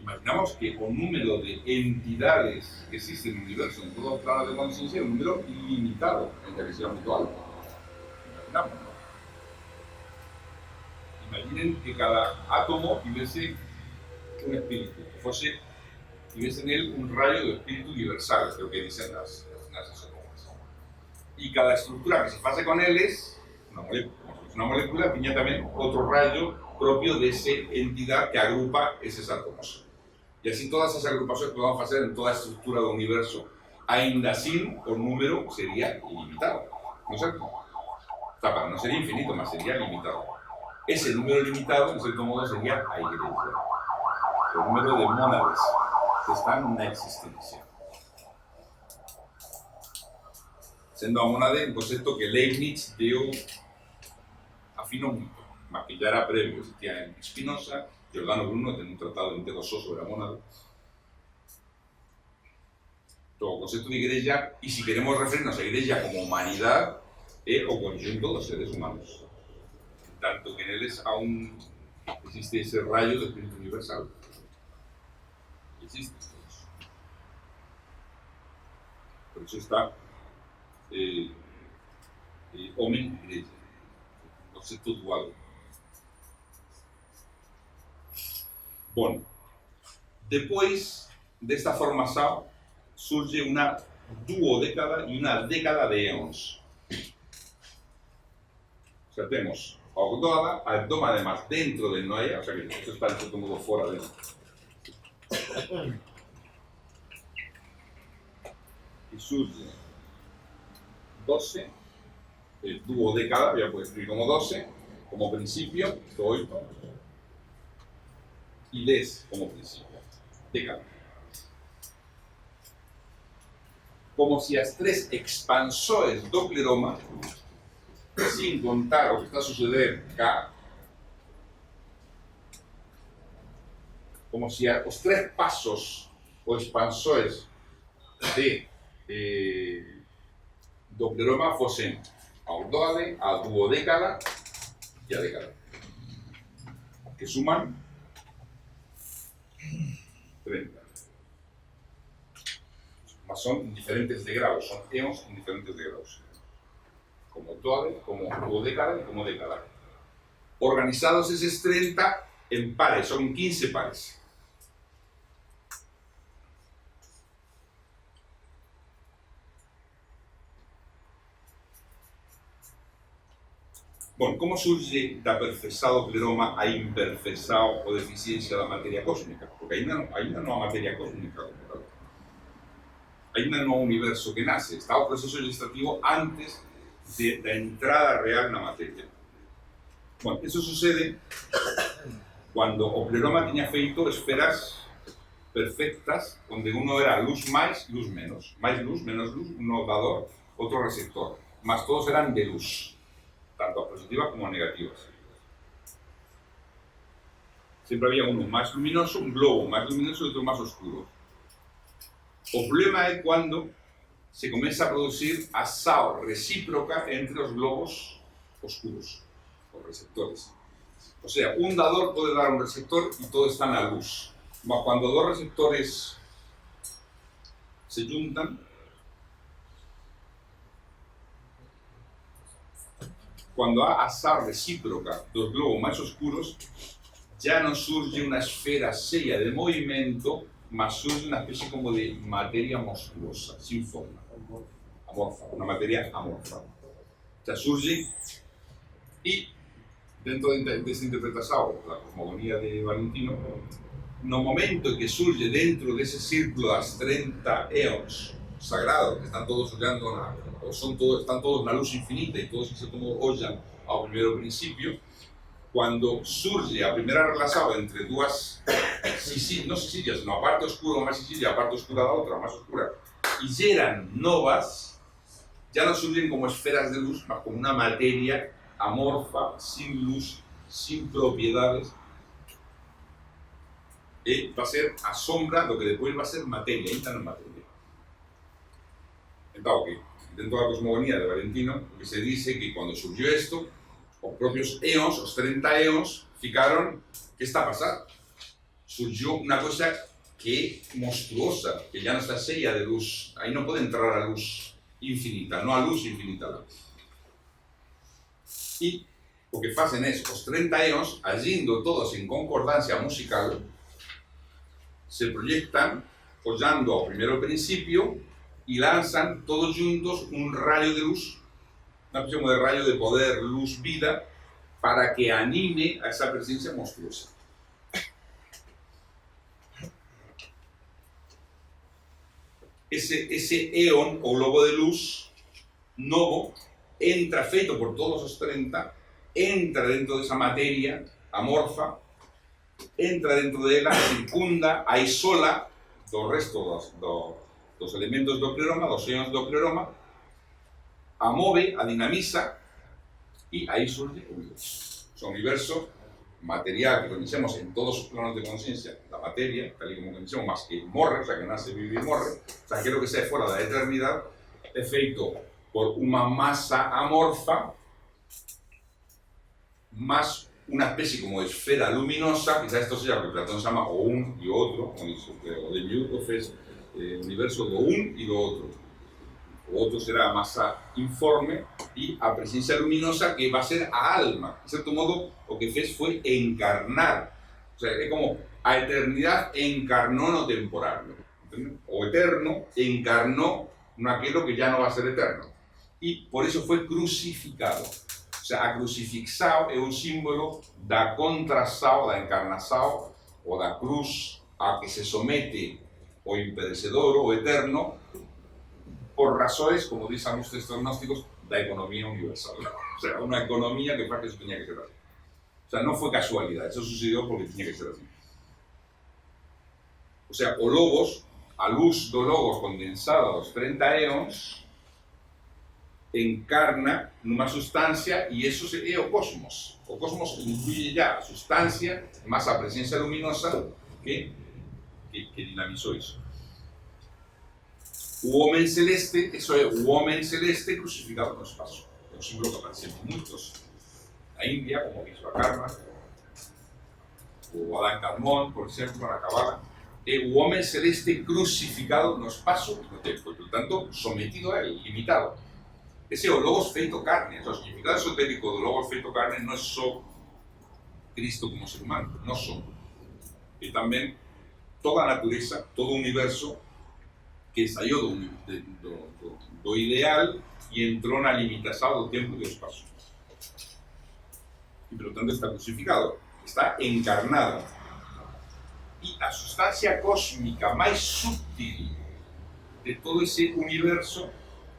imaginamos que o número de entidades que existen en el universo, en todo plano de conciencia, es un número ilimitado en la visión muy alto. Imaginamos, ¿no? Imaginen que cada átomo tuviese un espíritu, tuviese en él un rayo de espíritu universal, creo que dicen las atómicas. Y cada estructura que se hace con él es una molécula. Como si fuese una molécula, tenía también otro rayo propio de esa entidad que agrupa esos átomos. Y así todas esas agrupaciones que podemos hacer en toda estructura del universo, ainda así, por número, sería ilimitado. ¿No es cierto? O sea, no sería infinito, más sería limitado. Ese número limitado, en cierto modo, sería la iglesia. El número de mónades que están en la existencia. sendo a monade un concepto que Leibniz deu afinó moito, mas que ya era previo, existía en Spinoza, Giordano Bruno ten un tratado entero só sobre a monada. O concepto de igreja, e se queremos referirnos a igreja como humanidade, é o conjunto dos seres humanos. Tanto que neles existe ese rayo do Espíritu Universal. Existe. Por eso está homem e igreja. Concepto dual. Bom, depois desta formação, surge una duodécada y una década de eons. O sea, tenemos octóada, abdoma además dentro del Noé, o sea que esto está en cierto modo fuera de... Y surge 12, duodécada, ya puedo escribir como 12, como principio, 8, y 10 como principio, década. Como si as tres expansores do pleroma, sin contar o que está a suceder cá, como si os tres pasos ou expansores do pleroma fosen a ordóade, a duodécada e a década, que suman 30. Son diferentes de grados, son eons en diferentes de grados, como duode, como duodécada y como década. Organizados esos 30 en pares, son 15 pares. Bueno, como surge da perfecção pleroma a imperfecção ou deficiencia da materia cósmica? Porque ainda não há materia cósmica. Ainda no universo que nace, está o proceso legislativo antes de la entrada real en la materia. Bueno, eso sucede cuando o pleroma tenía feito esferas perfectas, donde uno era luz más, luz menos, menos luz, uno dador, otro receptor, mas todos eran de luz, tanto positivas como negativas. Siempre había uno más luminoso, un globo más luminoso y otro más oscuro. O problema é quando se começa a producir ação recíproca entre os globos oscuros, os receptores. O sea, un dador pode dar un receptor e todo está na luz. Mas quando dos receptores se juntan, quando há ação recíproca dos globos mais oscuros, já não surge uma esfera cheia de movimento, mas surge una especie como de materia monstruosa, sin forma, amorfa, una materia amorfa. O sea, surge y dentro de esa interpretación, la cosmogonía de Valentino, no momento en que surge dentro de ese círculo de las 30 eons sagrados, que están todos olhando, están todos en la luz infinita y todos se como ollan al primer principio, cuando surge a primera relación entre duas no Sicilias, sino a parte oscura más Sicilia, a parte oscura da otra, más oscura, y llegan novas, ya no surgen como esferas de luz, mas como una materia amorfa, sin luz, sin propiedades, y va a ser a sombra lo que después va a ser materia, entra en materia. Entonces, dentro de la cosmogonía de Valentino, que se dice que cuando surgió esto, los propios eons, los 30 eons, ficaron, ¿qué está pasando? Surgió una cosa que monstruosa, que ya no está sella de luz, ahí no puede entrar a luz infinita, no a luz infinita. Y lo que hacen es, los 30 eons, agindo todos en concordancia musical, se proyectan, hollando al primero principio, y lanzan todos juntos un rayo de luz, una especie de rayo de poder, luz, vida, para que anime a esa presencia monstruosa. Ese eón o globo de luz novo entra, feito por todos los 30, entra dentro de esa materia amorfa, entra dentro de ella, circunda, aisola do resto dos elementos do pleroma, dos eóns do pleroma, amove, a dinamiza, y ahí surge o sea, un universo material que conocemos en todos sus planos de conciencia, la materia, tal y como conocemos, más que morre, o sea, que nace, vive y morre, o sea, que lo que sea fuera da eternidad, é feito por unha masa amorfa más una especie como de esfera luminosa, quizás esto sea lo que Platón llama o un y otro, o de Newton es universo do un y do outro. O outro será a masa informe e a presencia luminosa que va a ser a alma. De cierto modo, o que fez foi encarnar. O sea, é como a eternidad encarnó no temporal. ¿Entiendes? O eterno encarnó naquilo que ya no va a ser eterno. E por eso foi crucificado. O sea, a crucifixao é un símbolo da contração, da encarnação, ou da cruz a que se somete o imperecedor, o eterno, por razones, como dicen los textos gnósticos, da economía universal. O sea, una economía que para que eso tenía que ser así. O sea, no fue casualidad, eso sucedió porque tenía que ser así. O sea, o logos, a luz do logos condensada aos 30 éons, encarna nunha sustancia e eso é o cosmos. O cosmos incluye ya a sustancia más a presencia luminosa que dinamizou iso. O homem celeste, eso é o homem celeste crucificado no espacio. É un símbolo que aparece en muitos. Na India, como Vishvakarma, o Adán Carmón, por exemplo, na Cabala, é o homem celeste crucificado no espacio e no tempo, e, por tanto, sometido a él, limitado. Ese é o logos feito carne. O significado esotérico do logos feito carne non é só Cristo como ser humano, non só. E tamén toda a natureza, todo o universo que saiu do ideal e entrou na limitação do tempo e do espaço. E, por tanto, está crucificado, está encarnado. E a substância cósmica mais sutil de todo esse universo,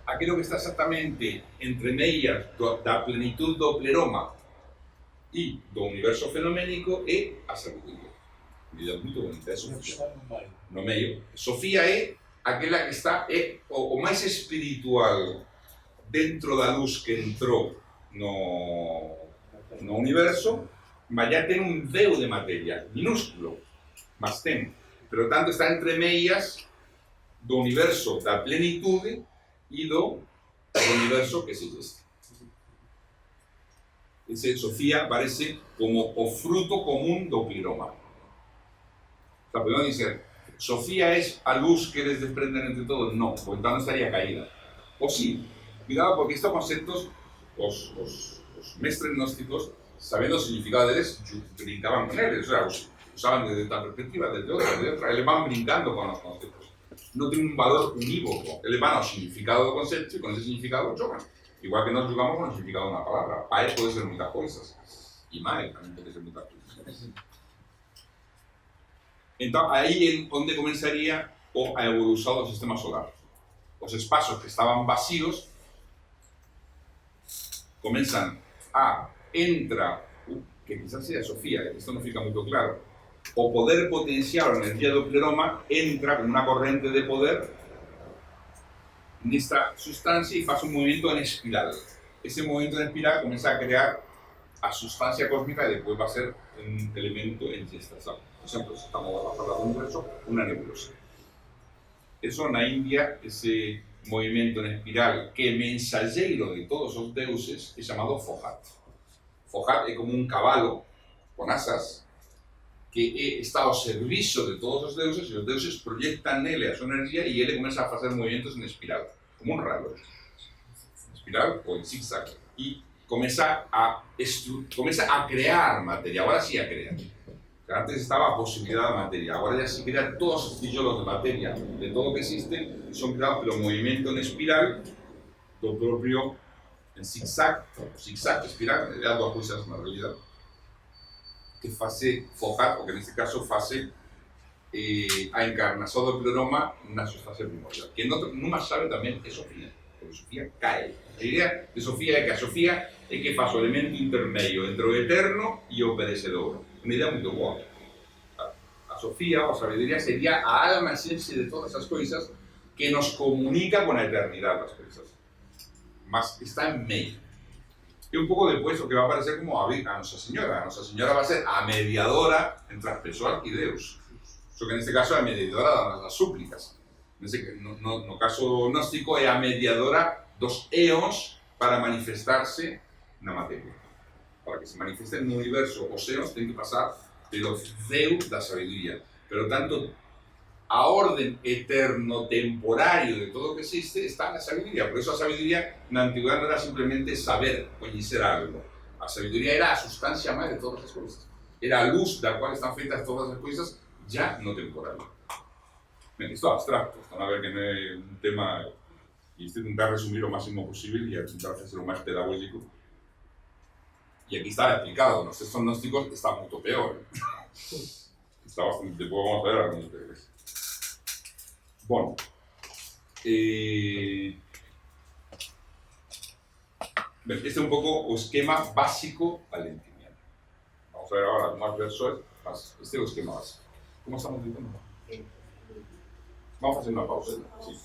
aquilo que está exactamente entre meias da plenitude do pleroma e do universo fenoménico é a sabedoria. Vida muito bonita, é Sofia. No meio. Sofia é aquela que está o máis espiritual dentro da luz que entrou no universo, mas já ten un veo de materia, minúsculo, mas ten. Pero tanto está entre meias do universo da plenitude e do universo que se este. Ese Sofía parece como o fruto común do pleroma. O sea, podemos dizer, Sofía es a luz que les desprenden entre todos. No, porque entonces estaría caída. O sí, cuidado porque estos conceptos, los mestres gnósticos, sabiendo el significado de ellos, brincaban con ellos. O sea, usaban desde esta perspectiva, desde otra, ellos van brincando con los conceptos. No tienen un valor unívoco, ellos van al significado del concepto y con ese significado chocan. Igual que nos jugamos con el significado de una palabra. Pae puede ser muchas cosas. Y mae también puede ser muchas cosas. Então, aí é onde começaria a evolução do sistema solar. Os espaços que estavam vazios começam a entrar, que quizás seja Sofía, isto não fica muito claro, o poder potencial, a energia do pleroma, entra com uma corrente de poder nesta substância e faz um movimento em espiral. Esse movimento em espiral começa a criar a substância cósmica e depois vai ser um elemento em gestação. Por ejemplo, si estamos hablando de un universo, una nebulosa. Eso na India, ese movimiento en espiral que é mensajeiro de todos os deuses, é chamado Fohat. Fohat é como un cabalo con asas que está ao servicio de todos os deuses e os deuses proyectan nele a súa energía e ele começa a facer movimentos en espiral, como un reloj. Espiral ou en zigzag. E começa a crear materia, agora sí a crear. Antes estaba a posibilidad de materia, ahora ya se crean todos los tijolos de materia de todo lo que existe y son creados por movimiento en espiral do propio en zigzag, espiral, é dos coisas na realidad que face focar, o que neste caso face a encarnación do pleroma na sustancia primordial, que nunha sabe tamén é Sofía, porque Sofía cae. A idea de Sofía é que a Sofía é que faz o elemento intermedio entre o eterno e o perecedor. Una idea muy boa. A Sofía, o sabiduría, sería a alma esencia de todas esas cosas que nos comunica con la eternidad las cosas. más está en medio. Y un poco después lo que va a aparecer como a Nuestra Señora. Nuestra Señora va a ser a mediadora entre as persoas e Deus. Só que neste caso é a mediadora das súplicas. No caso gnóstico é a mediadora dos éons para manifestarse na materia. Para que se manifeste no universo os éons ten que pasar pelo veo da sabiduría. Pero tanto a orden eterno-temporario de todo lo que existe está en la sabiduría. Por eso la sabiduría en la antigüedad no era simplemente saber, conocer algo. La sabiduría era la sustancia más de todas las cosas. Era la luz de la cual están feitas todas las cosas, ya no temporal. Bien, esto es abstracto. Están a ver que no es un tema... Y estoy intentando resumir lo máximo posible y intentar hacerlo más pedagógico. Y aquí está explicado. Los textos gnósticos está mucho peor. Está bastante... Vamos a ver algunos de ellos. Bueno, este es un poco el esquema básico valentiniano. Vamos a ver ahora algunos versos. Este es el esquema básico. ¿Cómo estamos diciendo? Vamos a hacer una pausa. Sí.